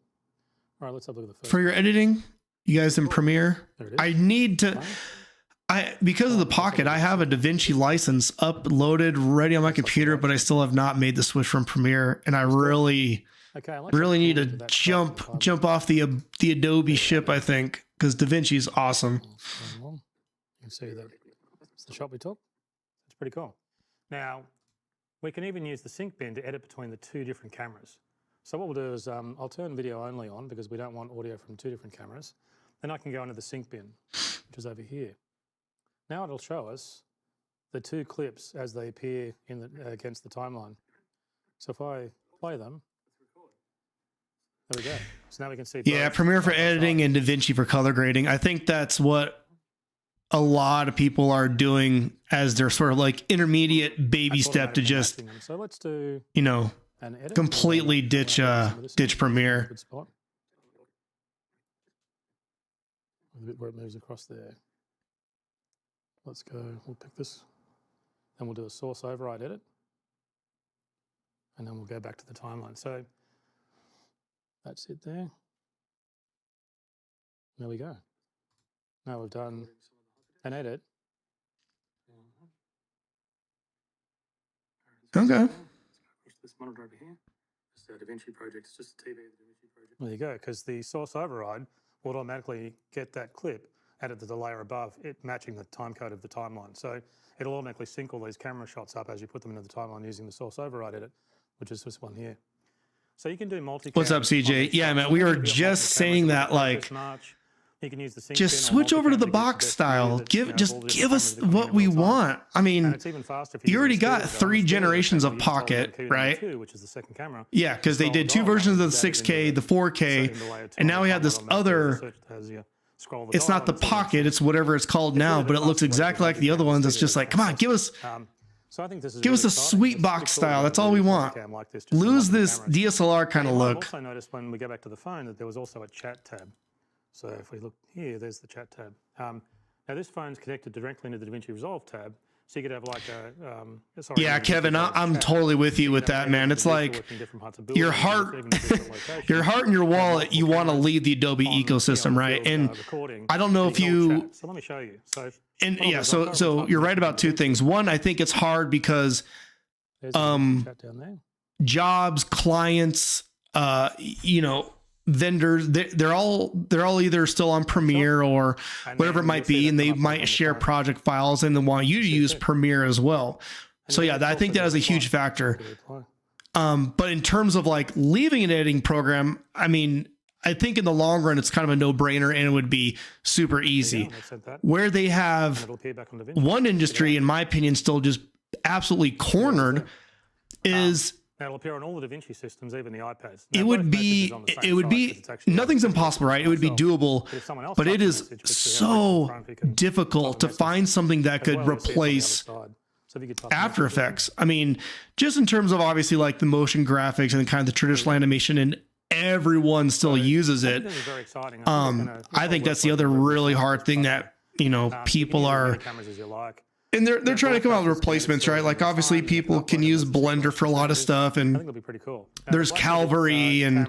All right, let's have a look at the first. For your editing? You guys in Premiere? There it is. I need to... because of the Pocket, I have a DaVinci license uploaded ready on my computer, but I still have not made the switch from Premiere, and I really need to jump off the Adobe ship, I think, because DaVinci is awesome. You can see that it's the shot we took. It's pretty cool. Now, we can even use the sync bin to edit between the 2 different cameras. So what we'll do is I'll turn video only on because we don't want audio from 2 different cameras. Then I can go into the sync bin, which is over here. Now it'll show us the 2 clips as they appear in the, against the timeline. So if I play them, there we go. So now we can see. Yeah, Premiere for editing and DaVinci for color grading. I think that's what a lot of people are doing as their sort of like intermediate baby step to just, so let's do, you know, completely ditch Premiere. Good spot. A bit where it moves across there. Let's go, we'll pick this, and we'll do a source override edit, and then we'll go back to the timeline. So that's it there. There we go. Now we've done an edit. Okay. This monitor over here. It's the DaVinci project. It's just a TV of the DaVinci project. There you go, because the source override will automatically get that clip added to the layer above, it matching the time code of the timeline. So it'll automatically sync all these camera shots up as you put them into the timeline using the source override edit, which is this one here. So you can do multi-cam. What's up, CJ? Yeah, man, we were just saying that, like, you can use the sync just switch over to the box style. Give us what we want. I mean, you already got 3 generations of Pocket, right? Which is the second camera. Yeah, because they did 2 versions of the 6K, the 4K, and now we have this other. It's not the Pocket, it's whatever it's called now, but it looks exactly like the other ones. It's just like, come on, give us a sweet box style. That's all we want. Lose this DSLR kind of look. I also noticed when we go back to the phone that there was also a chat tab. So if we look here, there's the chat tab. Now this phone's connected directly into the DaVinci Resolve tab. So you could have like a... yeah, Kevin, I'm totally with you with that, man. It's like your heart, your heart and your wallet, you want to lead the Adobe ecosystem, right? And I don't know if you... So let me show you. And yeah, so you're right about 2 things. One, I think it's hard because jobs, clients, you know, vendors, they're all either still on Premiere or whatever it might be, and they might share project files and they want you to use Premiere as well. So yeah, I think that is a huge factor. But in terms of like leaving an editing program, I mean, I think in the long run, it's kind of a no-brainer and it would be super easy. Where they have one industry, in my opinion, still just absolutely cornered is... It'll appear on all the DaVinci systems, even the iPads. It would be nothing's impossible, right? It would be doable, but it is so difficult to find something that could replace After Effects. I mean, just in terms of obviously like the motion graphics and kind of the traditional animation, and everyone still uses it. I think that's the other really hard thing that, you know, people are, And they're trying to come out with replacements, right? Like obviously people can use Blender for a lot of stuff, I think and it'll be pretty cool. there's Calvary and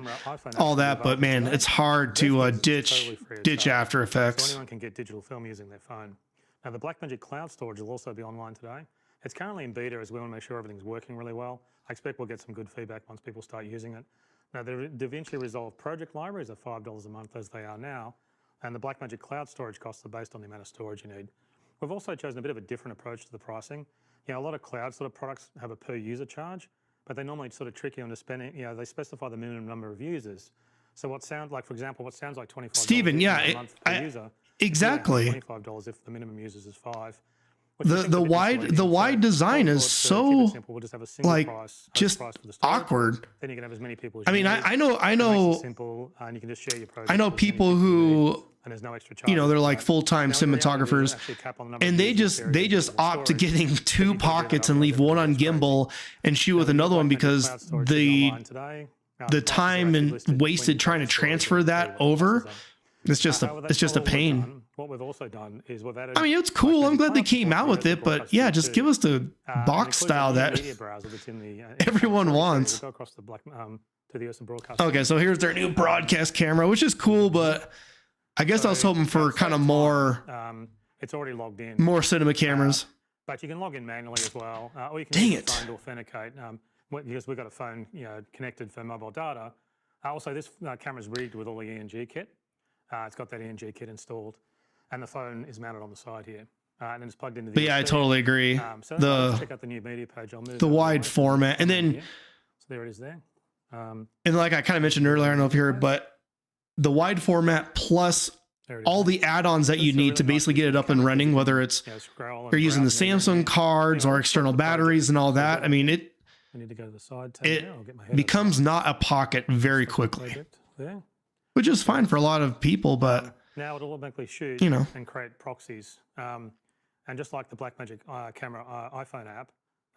all that, but man, it's hard to ditch After So Effects. anyone can get digital film using their phone. Now the Blackmagic Cloud storage will also be online today. It's currently in beta as we want to make sure everything's working really well. I expect we'll get some good feedback once people start using it. Now the DaVinci Resolve project libraries are $5 a month as they are now, and the Blackmagic Cloud storage costs are based on the amount of storage you need. We've also chosen a bit of a different approach to the pricing. You know, a lot of cloud sort of products have a per user charge, but they normally sort of trick you into spending, you know, they specify the minimum number of users. So what sounds like, for example, what sounds like $25 Steven, a month per user, exactly. $25 if the minimum users is 5. The wide design is so like just awkward. Then you can have as many people as I mean, I know simple, and you can just share your project. I know people who, and there's no extra charge. you know, they're like full-time cinematographers, and they just opt to getting 2 pockets and leave one on gimbal and shoot with another one because the time and wasted trying to transfer that over, it's just a pain. What we've also done is we've added. I mean, it's cool. I'm glad they came out with it, but yeah, just give us the box style that everyone wants. Go across the to the US broadcast. Okay, so here's their new broadcast camera, which is cool, but I guess I was hoping for kind of more. It's already logged in. More cinema cameras. But you can log in manually as well, or you can Dang use it. the phone to authenticate. Because we've got a phone, you know, connected for mobile data. Also, this camera's rigged with all the ENG kit. It's got that ENG kit installed, and the phone is mounted on the side here, and then it's plugged into the. But yeah, I USB. totally agree. So let's check out the new media page. I'll move the that wide away. format, and then So there it is there. and like I kind of mentioned earlier, I don't know if you heard, but the wide format plus There it is all there. the add-ons that you It's a need really to nice basically get it up and running, whether it's Yeah, scroll and you're using the browse and everything. Samsung cards or external batteries and all that. I mean, it I need to go to the side tab it now. I'll get my head out becomes of not a pocket very the quickly, project there. which is fine for a lot of people, but Now it'll automatically shoot you know. and create proxies. And just like the Blackmagic Camera iPhone app,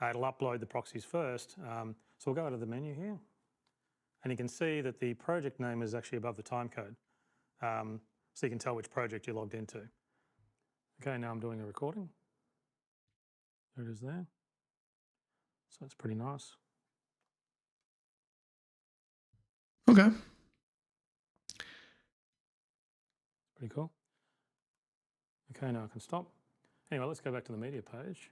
it'll upload the proxies first. So we'll go to the menu here, and you can see that the project name is actually above the time code. So you can tell which project you're logged into. Okay, now I'm doing a recording. There it is there. So it's pretty nice. Okay. Pretty cool. Okay, now I can stop. Anyway, let's go back to the media page.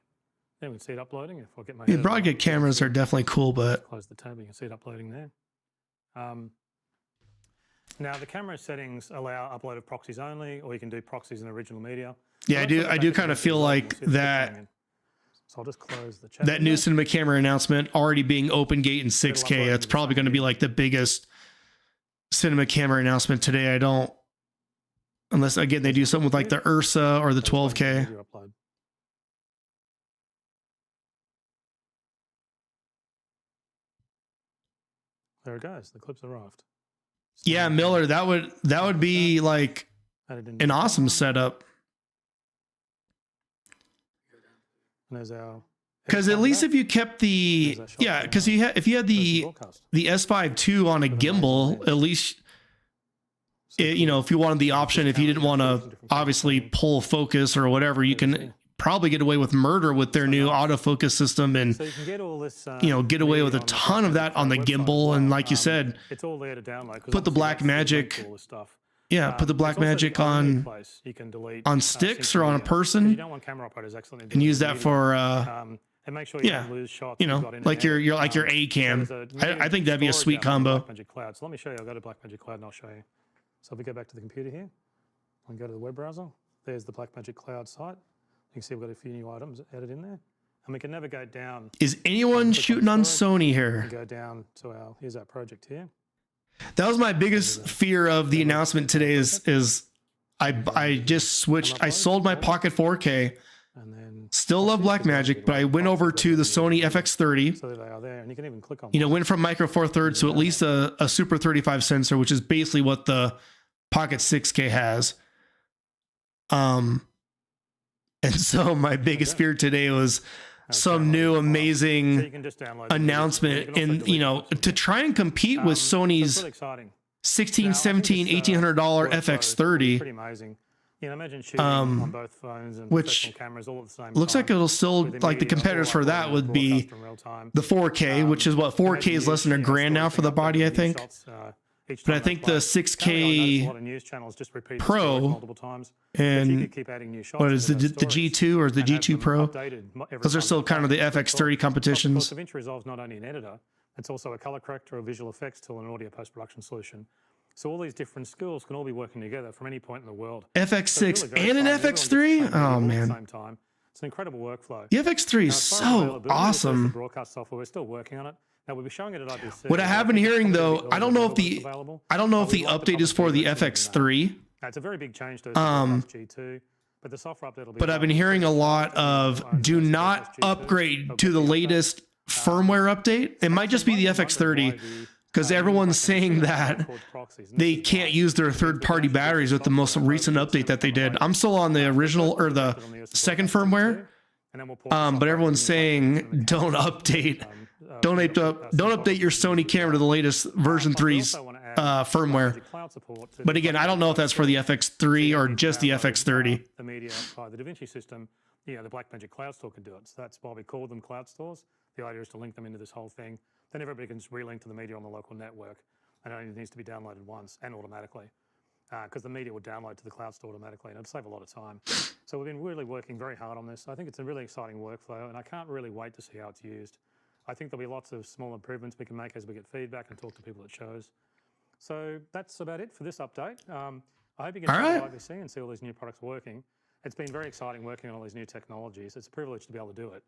Then we can see it uploading. If I get my Yeah, head broadcast cameras are definitely cool, but close the tab, you can see it uploading there. Now the camera settings allow upload of proxies only, or you can do proxies in original media. yeah, I do kind of feel like that So I'll just close the chat. that new cinema camera announcement already being open gate in 6K. That's probably going to be like the biggest cinema camera announcement today. I don't, unless again they do something with like the Ursa or the 12K. Video upload. There it goes. The clip's arrived. Yeah, Miller, that would be like Added in an the awesome background. setup. And there's our. Because at least if you kept the because if you had the S5 II on a gimbal, at least you know, if you wanted the option, if you didn't want to obviously pull focus or whatever, you can probably get away with murder with their new autofocus system, and So you can get all this, you know, get away with a ton of that on the gimbal. And like you said, it's all there to download. put the Blackmagic, put the Blackmagic on sticks or on a person, You don't want camera operators excellent and use that for and make sure you don't lose shots. you know, like your A cam. I think that'd be a sweet combo. Blackmagic Cloud. So let me show you. I'll go to Blackmagic Cloud and I'll show you. So if we go back to the computer here and go to the web browser, there's the Blackmagic Cloud site. You can see we've got a few new items added in there. And we can navigate down. Is anyone shooting on Sony here? And go down to here's our project here. That was my biggest fear of the announcement today is I just switched. I sold my Pocket 4K. And then Still love Blackmagic, but I went over to the Sony FX30. so there they are there, and you can even click on. You know, went from Micro Four Thirds to at least a Super 35 sensor, which is basically what the Pocket 6K has. And so my biggest fear today was some new amazing So you can just download the announcement video. and, you know, to try and compete with So it's Sony's really exciting. $1,600, Now, I think $1,700, this, $1,800 workflow is FX30. Pretty amazing. You know, imagine shooting on both phones and which professional cameras all at the same looks time. like it'll still, with like the immediate competitors for that would be broadcast in real time. the 4K, which is what 4K is less than a grand now for the body, I think. But I think the 6K Pro and what is the G2 or the G2 Pro? Those are still kind of the FX30 competitions. DaVinci Resolve is not only an editor, it's also a color corrector, a visual effects tool, and an audio post-production solution. So all these different skills can all be working together from any point in the world. FX6 and an FX3? Oh, man. Same time. It's an incredible workflow. The FX3 is so awesome. Broadcast software, we're still working on it. Now we'll be showing it at IBC. What I have been hearing though, I don't know if the update is for the FX3. It's a very big change to G2, but the software update will be. But I've been hearing a lot of do not upgrade to the latest firmware update. It might just be the FX30 because everyone's saying that they can't use their third-party batteries with the most recent update that they did. I'm still on the original or the second firmware, but everyone's saying don't update. Don't update your Sony camera to the latest version 3's firmware. But again, I don't know if that's for the FX3 or just the FX30. The media by the DaVinci system, the Blackmagic Cloud Store can do it. So that's why we call them cloud stores. The idea is to link them into this whole thing. Then everybody can just relink to the media on the local network, and it only needs to be downloaded once and automatically, because the media will download to the cloud store automatically, and it'll save a lot of time. So we've been really working very hard on this. I think it's a really exciting workflow, and I can't really wait to see how it's used. I think there'll be lots of small improvements we can make as we get feedback and talk to people at shows. So that's about it for this update. I hope you can check out IBC and see all these new products working. It's been very exciting working on all these new technologies. It's a privilege to be able to do it.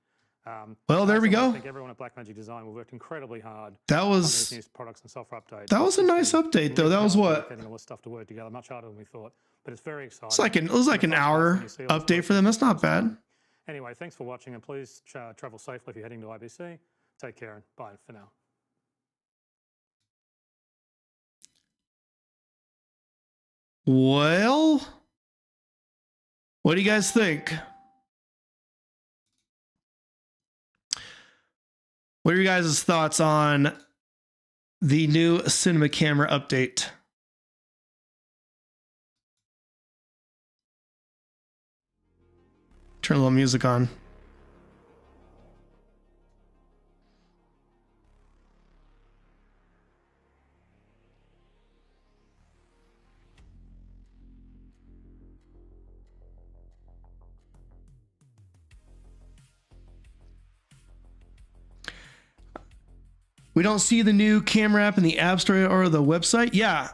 Well, there we go. I think everyone at Blackmagic Design will worked incredibly hard. That was on these new products and software updates. That was a nice update, though. That was what? Getting all this stuff to work together much harder than we thought, but it's very exciting. It was like an hour update for them. That's not bad. Anyway, thanks for watching, and please travel safely if you're heading to IBC. Take care and bye for now. Well, what do you guys think? What are your guys' thoughts on the new cinema camera update? Turn a little music on. We don't see the new camera app in the App Store or the website. Yeah,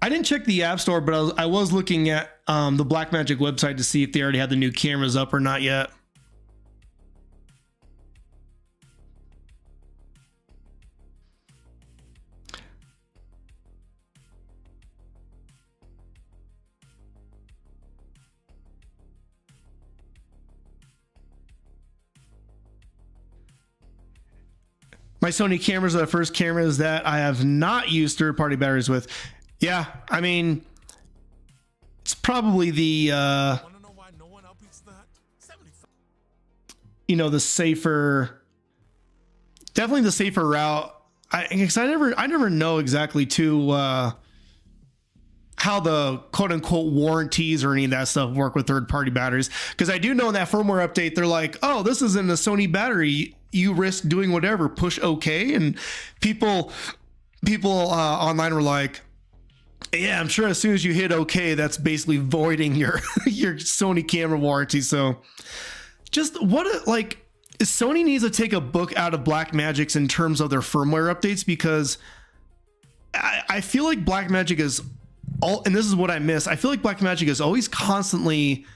I didn't check the App Store, but I was looking at the Blackmagic website to see if they already had the new cameras up or not yet. My Sony cameras are the first cameras that I have not used third-party batteries with. Yeah, I mean, it's probably the the safer, definitely the safer route. I never know exactly how the quote-unquote warranties or any of that stuff work with third-party batteries, because I do know in that firmware update they're like, oh, this isn't a Sony battery, you risk doing whatever, push OK. And people online were like, yeah, I'm sure as soon as you hit OK, that's basically voiding your your Sony camera warranty. So just Sony needs to take a book out of Blackmagic's in terms of their firmware updates, because I feel like Blackmagic is and this is what I miss. I feel like Blackmagic is always constantly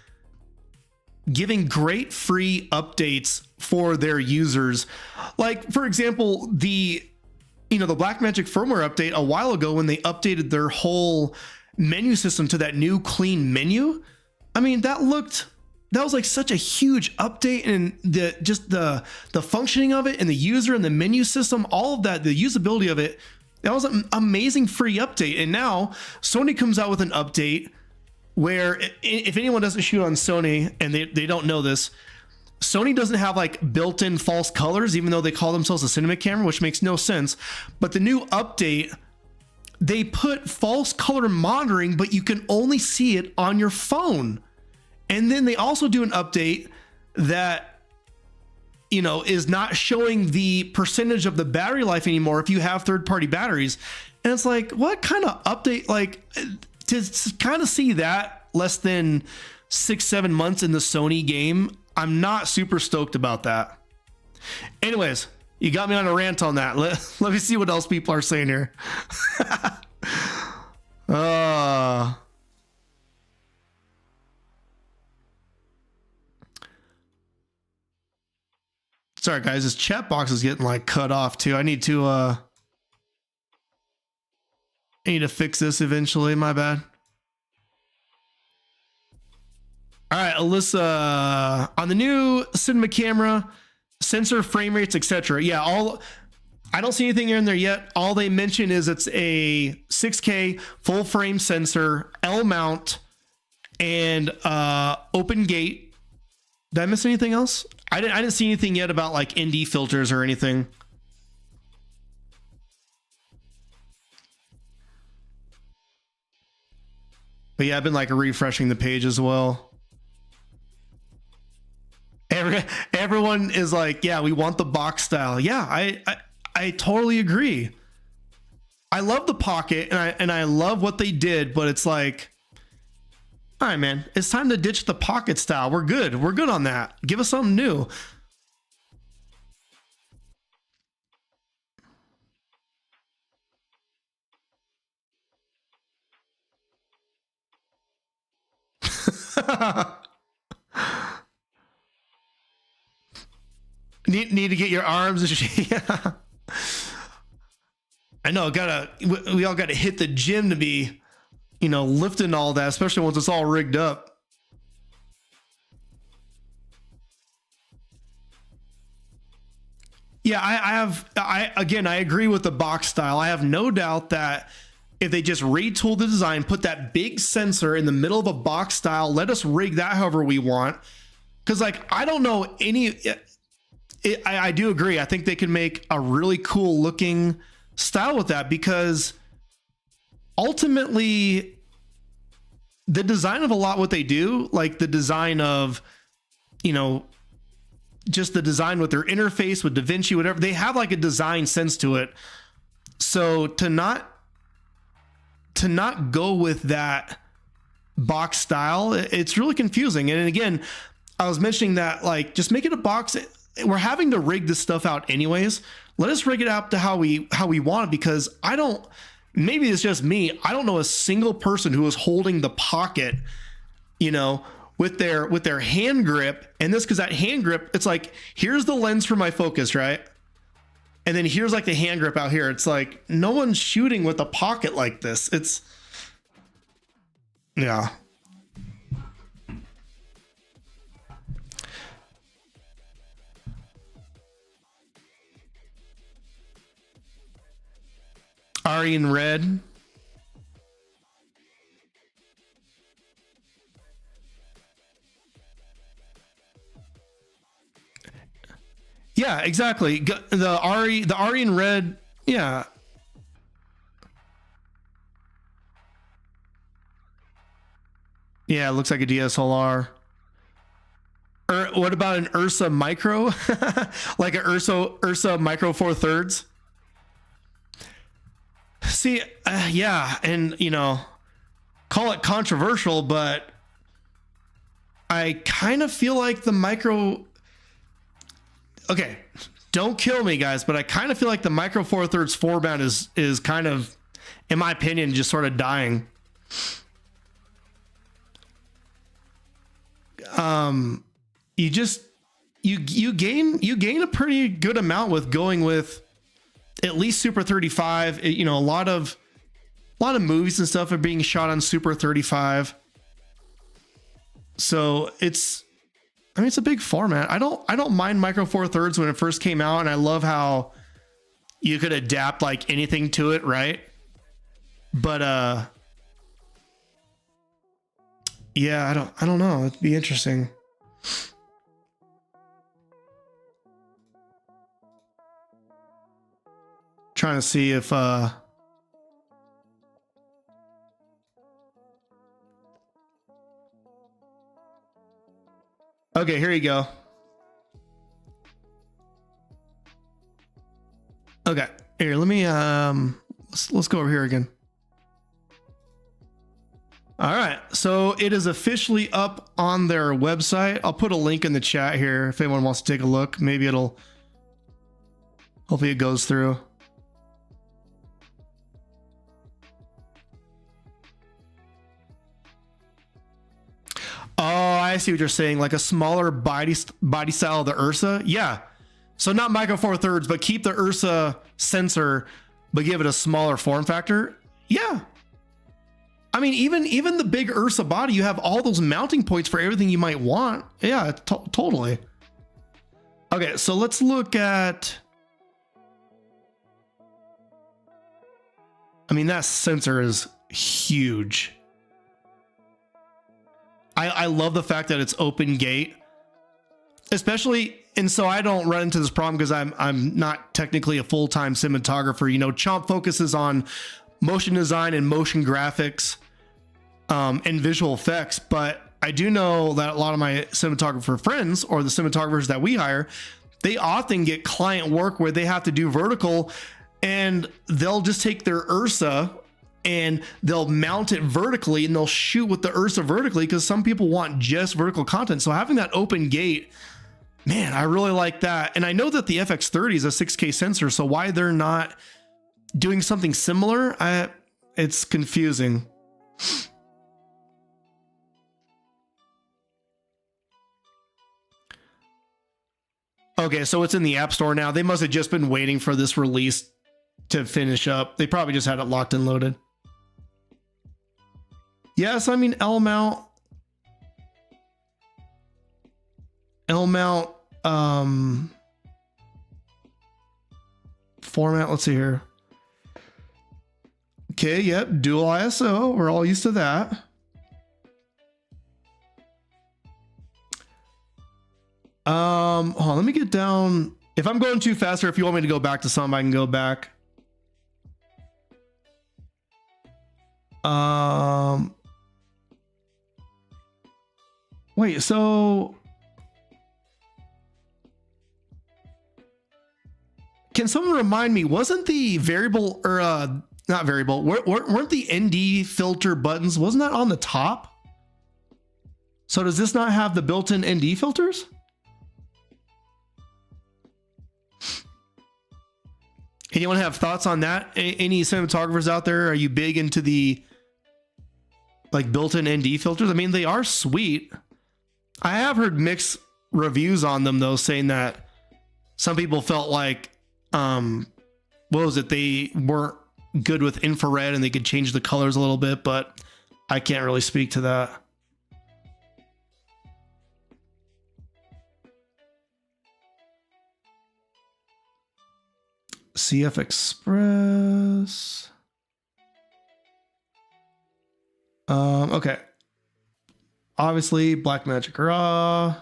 giving great free updates for their users. Like, for example, the Blackmagic firmware update a while ago, when they updated their whole menu system to that new clean menu. I mean, that was like such a huge update, and the functioning of it and the user and the menu system, all of that, the usability of it, that was an amazing free update. And now Sony comes out with an update where, if anyone doesn't shoot on Sony and they don't know this, Sony doesn't have like built-in false colors, even though they call themselves a cinema camera, which makes no sense. But the new update, they put false color monitoring, but you can only see it on your phone. And then they also do an update that, you know, is not showing the percentage of the battery life anymore if you have third-party batteries. And it's like, what kind of update? Like, to kind of see that less than 6-7 months in the Sony game, I'm not super stoked about that. Anyways, you got me on a rant on that. Let me see what else people are saying here. Sorry guys, this chat box is getting like cut off too. I need to fix this eventually. My bad. All right, Alyssa, on the new cinema camera, sensor frame rates, etc. Yeah, I don't see anything in there yet. All they mention is it's a 6K full frame sensor, L mount, and open gate. Did I miss anything else? I didn't see anything yet about like ND filters or anything. But yeah, I've been like refreshing the page as well. Everyone is like, yeah, we want the box style. Yeah, I totally agree. I love the pocket and I love what they did, but it's like, all right, man, it's time to ditch the pocket style. We're good. We're good on that. Give us something new. Need to get your arms. Yeah. I know. We all gotta hit the gym to be, you know, lifting all that, especially once it's all rigged up. Yeah, I agree with the box style. I have no doubt that if they just retool the design, put that big sensor in the middle of a box style, let us rig that however we want. Because like, I don't know any, I do agree. I think they can make a really cool looking style with that, because ultimately the design of a lot what they do, like the design of, you know, just the design with their interface with DaVinci, whatever, they have like a design sense to it. So to not go with that box style, it's really confusing. And again, I was mentioning that, like, just make it a box. We're having to rig this stuff out anyways. Let us rig it out to how we want it, because maybe it's just me, I don't know a single person who is holding the pocket, you know, with their hand grip. And this, because that hand grip, it's like, here's the lens for my focus, right? And then here's like the hand grip out here. It's like, no one's shooting with a pocket like this. It's, yeah. Ari in red. Yeah, exactly. The Ari in red. Yeah. Yeah, it looks like a DSLR. Or what about an Ursa Micro? Like an Ursa Micro 4/3? See, yeah, and you know, call it controversial, but I kind of feel like the Micro. Okay, don't kill me, guys, but I kind of feel like the Micro 4/3 4-band is kind of, in my opinion, just sort of dying. You gain a pretty good amount with going with at least Super 35. You know, a lot of movies and stuff are being shot on Super 35. So it's a big format. I don't mind Micro 4/3 when it first came out, and I love how you could adapt like anything to it, right? But yeah, I don't know. It'd be interesting. Trying to see if Okay, here you go. Okay, here, let me let's go over here again. All right, so it is officially up on their website. I'll put a link in the chat here if anyone wants to take a look. Maybe it'll, hopefully it goes through. Oh, I see what you're saying. Like a smaller body style of the Ursa. Yeah. So not Micro Four Thirds, but keep the Ursa sensor, but give it a smaller form factor. Yeah. I mean, even the big Ursa body, you have all those mounting points for everything you might want. Yeah, totally. Okay, so let's look at. I mean, that sensor is huge. I love the fact that it's open gate, especially, and so I don't run into this problem because I'm not technically a full-time cinematographer. You know, Chomp focuses on motion design and motion graphics and visual effects, but I do know that a lot of my cinematographer friends or the cinematographers that we hire, they often get client work where they have to do vertical, and they'll just take their Ursa and they'll mount it vertically and they'll shoot with the Ursa vertically because some people want just vertical content. So having that open gate, man, I really like that. And I know that the FX30 is a 6K sensor, so why they're not doing something similar, it's confusing. Okay, so it's in the App Store now. They must have just been waiting for this release to finish up. They probably just had it locked and loaded. Yes, I mean, L mount, format, let's see here. Okay, yep, dual ISO, we're all used to that. Hold on, let me get down. If I'm going too fast, or if you want me to go back to some, I can go back. Wait, so can someone remind me, wasn't the variable, or not variable, weren't the ND filter buttons, wasn't that on the top? So does this not have the built-in ND filters? Anyone have thoughts on that? Any cinematographers out there? Are you big into the like built-in ND filters? I mean, they are sweet. I have heard mixed reviews on them though, saying that some people felt like, what was it? They weren't good with infrared and they could change the colors a little bit, but I can't really speak to that. CF Express. Okay. Obviously, Blackmagic Raw.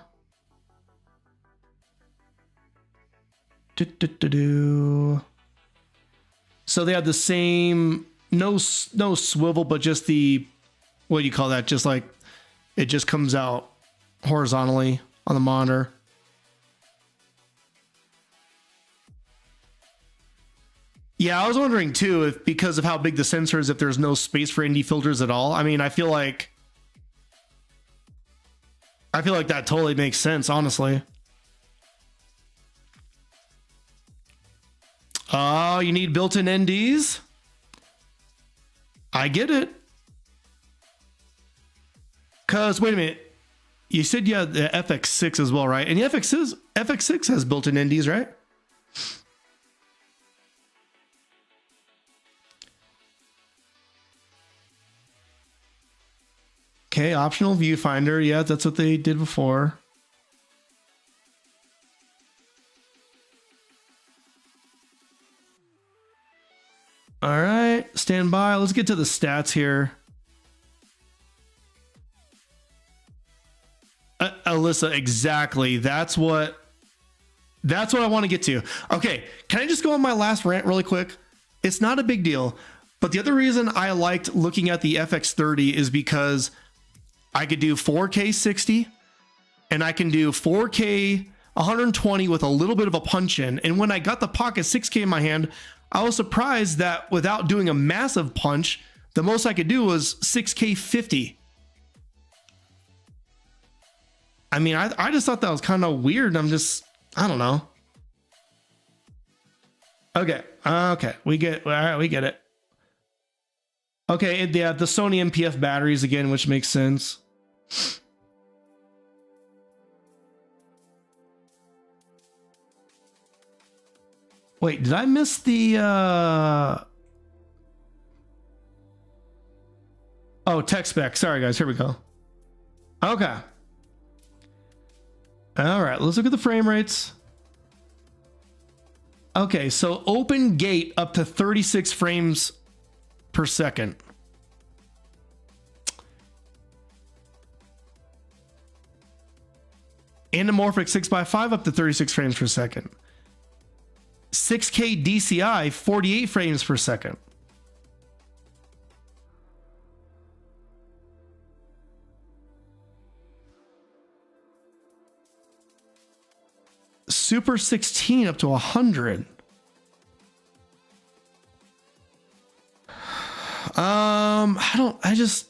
So they have the same, no swivel, but just the, what do you call that? Just like, it just comes out horizontally on the monitor. Yeah, I was wondering too, if because of how big the sensor is, if there's no space for ND filters at all. I mean, I feel like that totally makes sense, honestly. Oh, you need built-in NDs? I get it. Cause wait a minute, you said you had the FX6 as well, right? And the FX6 has built-in NDs, right? Okay, optional viewfinder. Yeah, that's what they did before. All right, stand by. Let's get to the stats here. Alyssa, exactly. That's what I want to get to. Okay, can I just go on my last rant really quick? It's not a big deal, but the other reason I liked looking at the FX30 is because I could do 4K 60 and I can do 4K 120 with a little bit of a punch in. And when I got the Pocket 6K in my hand, I was surprised that without doing a massive punch, the most I could do was 6K 50. I mean, I just thought that was kind of weird. I don't know. Okay. Okay. We get it. Okay. Yeah. The Sony MPF batteries again, which makes sense. Wait, did I miss the, oh, tech spec. Sorry guys. Here we go. Okay. All right. Let's look at the frame rates. Okay. So open gate up to 36 frames per second. Anamorphic 6x5 up to 36 frames per second. 6K DCI 48 frames per second. Super 16 up to 100. I just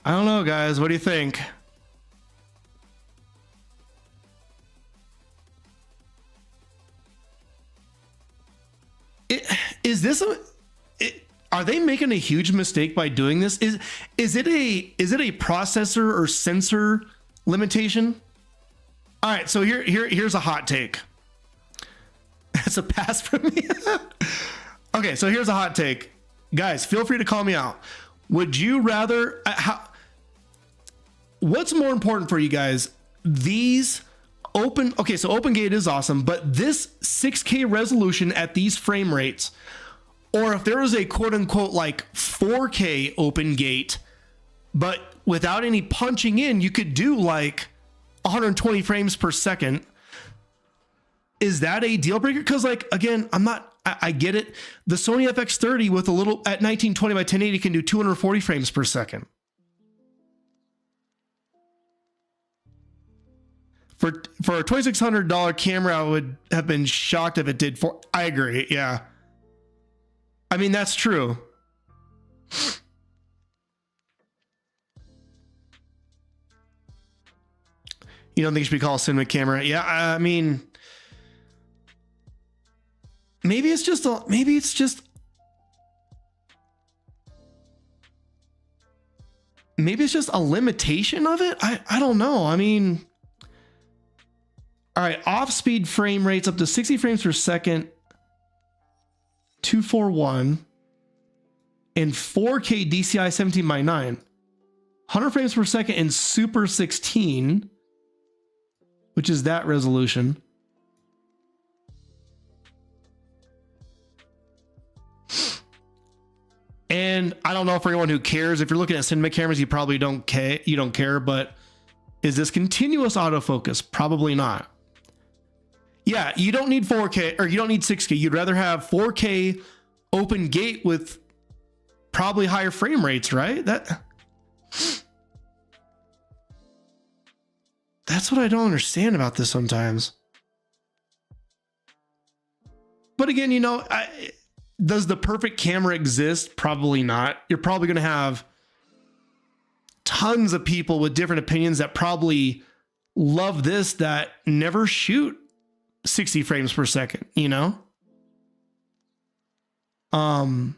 I don't know, guys. What do you think? Are they making a huge mistake by doing this? Is it a processor or sensor limitation? All right, so here's a hot take. That's a pass from me. Okay, so here's a hot take. Guys, feel free to call me out. Would you rather what's more important for you guys? These okay, so OpenGate is awesome, but this 6K resolution at these frame rates, or if there was a quote unquote like 4K OpenGate, but without any punching in, you could do like 120 frames per second. Is that a deal breaker? Because like, again, I get it. The Sony FX30 with a little at 1920 by 1080 can do 240 frames per second. For a $2,600 camera, I would have been shocked if it did. I agree. Yeah. I mean, that's true. You don't think it should be called a cinema camera? Yeah. I mean, maybe it's just a limitation of it. I don't know. I mean, all right, off-speed frame rates up to 60 frames per second, 241, and 4K DCI 17:9, 100 frames per second in Super 16, which is that resolution. And I don't know for anyone who cares. If you're looking at cinema cameras, you probably don't care. You don't care, but is this continuous autofocus? Probably not. Yeah, you don't need 4K or you don't need 6K. You'd rather have 4K open gate with probably higher frame rates, right? That's what I don't understand about this sometimes. But again, you know, does the perfect camera exist? Probably not. You're probably going to have tons of people with different opinions that probably love this that never shoot 60 frames per second, you know? And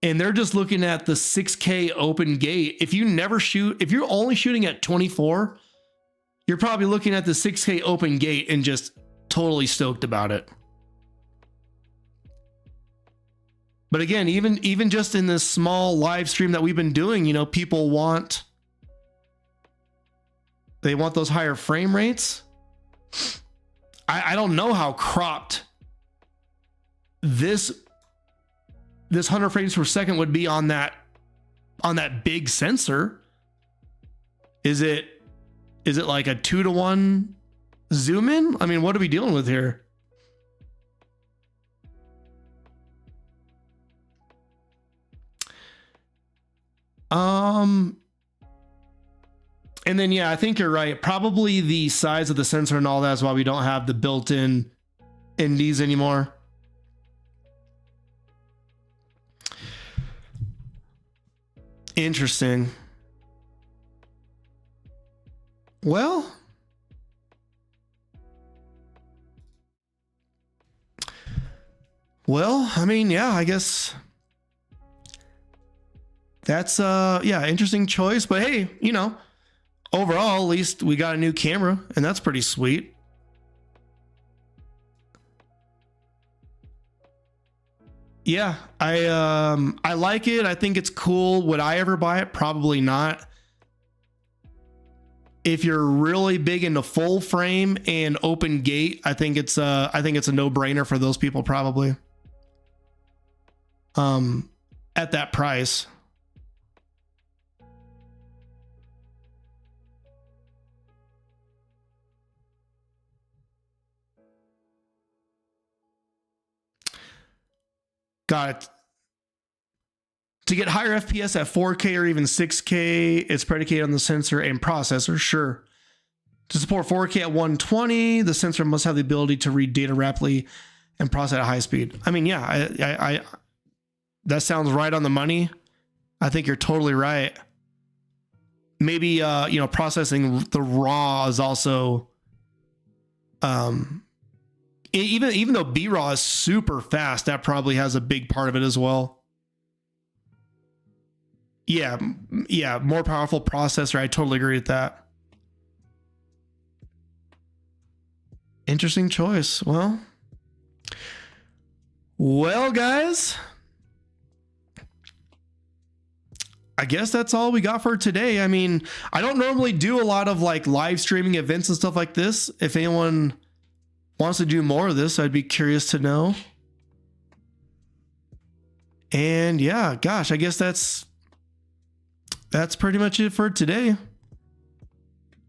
they're just looking at the 6K open gate. If you're only shooting at 24, you're probably looking at the 6K open gate and just totally stoked about it. But again, even just in this small live stream that we've been doing, you know, people want those higher frame rates. I don't know how cropped this 100 frames per second would be on that big sensor. Is it Is it like a 2-to-1 zoom in? I mean, what are we dealing with here? And then, yeah, I think you're right. Probably the size of the sensor and all that is why we don't have the built-in NDs anymore. Interesting. Well, I mean, yeah, I guess that's yeah, interesting choice, but hey, you know, overall, at least we got a new camera, and that's pretty sweet. Yeah, I like it. I think it's cool. Would I ever buy it? Probably not. If you're really big into full frame and open gate, I think it's a no-brainer for those people probably. At that price. Got it. To get higher FPS at 4K or even 6K, it's predicated on the sensor and processor, sure. To support 4K at 120, the sensor must have the ability to read data rapidly and process at high speed. I mean, yeah, I that sounds right on the money. I think you're totally right. Maybe you know, processing the RAW is also even though BRAW is super fast, that probably has a big part of it as well. Yeah, more powerful processor. I totally agree with that. Interesting choice. Well, guys, I guess that's all we got for today. I mean, I don't normally do a lot of like live streaming events and stuff like this. If anyone wants to do more of this, I'd be curious to know. And yeah, gosh, I guess that's pretty much it for today.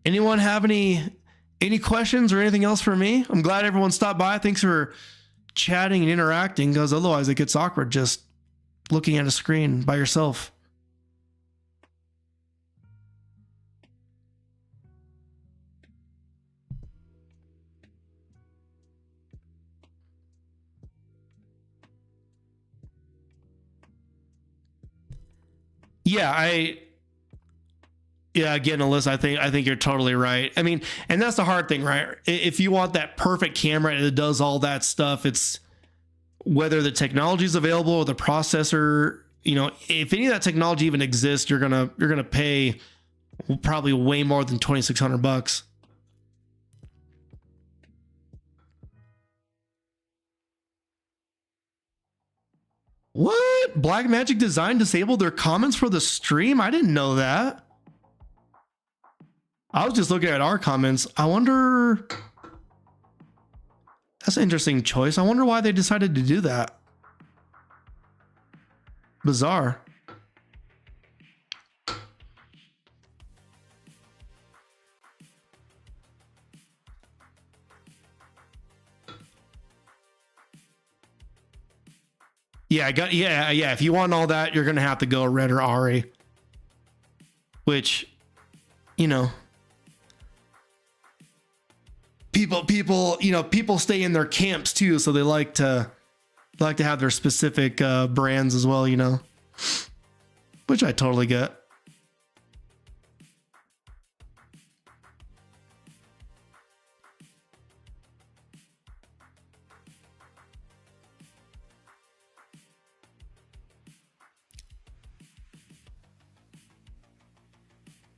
Anyone have any questions or anything else for me? I'm glad everyone stopped by. Thanks for chatting and interacting, because otherwise it gets awkward just looking at a screen by yourself. Yeah, again, Alyssa, I think you're totally right. I mean, and that's the hard thing, right? If you want that perfect camera and it does all that stuff, it's whether the technology is available or the processor. You know, if any of that technology even exists, you're gonna pay probably way more than $2,600. What? Blackmagic Design disabled their comments for the stream? I didn't know that. I was just looking at our comments. I wonder. That's an interesting choice. I wonder why they decided to do that. Bizarre. Yeah, yeah. If you want all that, you're gonna have to go Red or Ari. Which, you know, people stay in their camps too, so they like to have their specific brands as well, you know, which I totally get.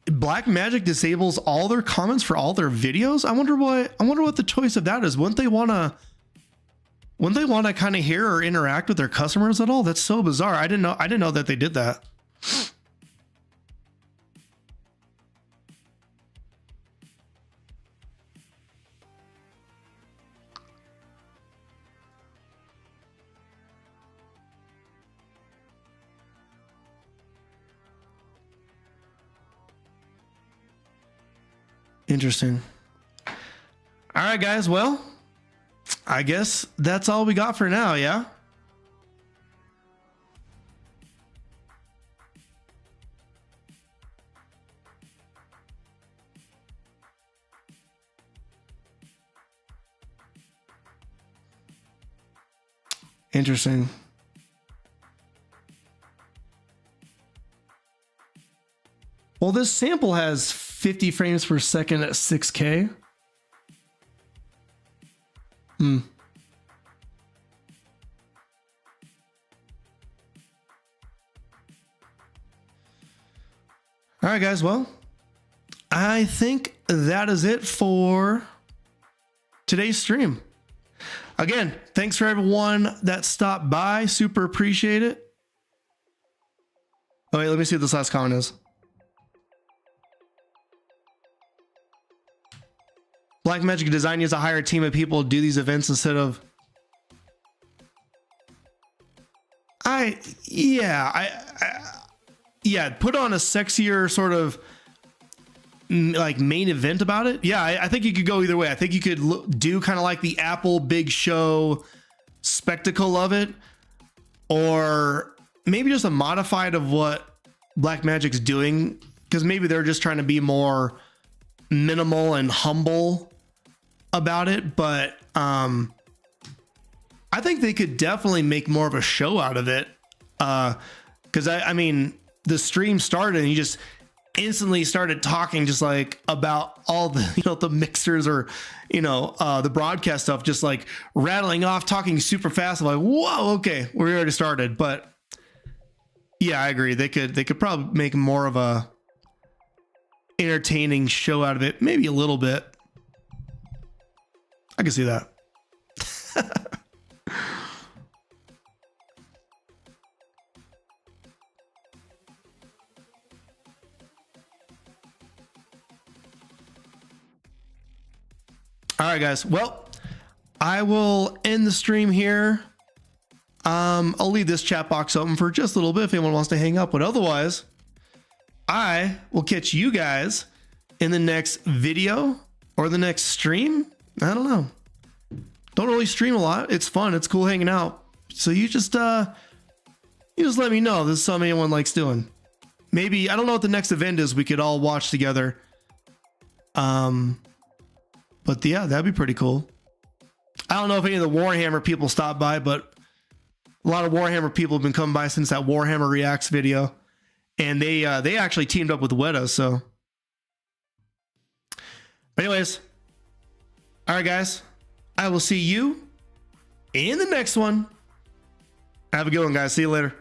Blackmagic disables all their comments for all their videos. I wonder what the choice of that is. Wouldn't they want to kind of hear or interact with their customers at all? That's so bizarre. I didn't know that they did that. Interesting. All right, guys. Well, I guess that's all we got for now. Yeah. Interesting. Well, this sample has 50 frames per second at 6K. Hmm. All right, guys. Well, I think that is it for today's stream. Again, thanks for everyone that stopped by. Super appreciate it. Oh, wait, let me see what this last comment is. Blackmagic Design needs to hire a team of people to do these events instead of... Yeah, put on a sexier sort of like main event about it. Yeah, I think you could go either way. I think you could do kind of like the Apple big show spectacle of it, or maybe just a modified of what Blackmagic's doing, because maybe they're just trying to be more minimal and humble about it. But I think they could definitely make more of a show out of it, because I mean, the stream started and you just instantly started talking just like about all the, you know, the mixers or, you know, the broadcast stuff, just like rattling off, talking super fast. I'm like, whoa, okay, we already started. But yeah, I agree. They could probably make more of a entertaining show out of it. Maybe a little bit. I can see that. All right, guys. Well, I will end the stream here. I'll leave this chat box open for just a little bit if anyone wants to hang up, but otherwise, I will catch you guys in the next video or the next stream. I don't know. Don't really stream a lot. It's fun. It's cool hanging out. So you just let me know if this is something anyone likes doing. Maybe, I don't know what the next event is we could all watch together. But yeah, that'd be pretty cool. I don't know if any of the Warhammer people stopped by, but a lot of Warhammer people have been coming by since that Warhammer Reacts video. And they actually teamed up with Weta, so. But anyways. All right, guys. I will see you in the next one. Have a good one, guys. See you later.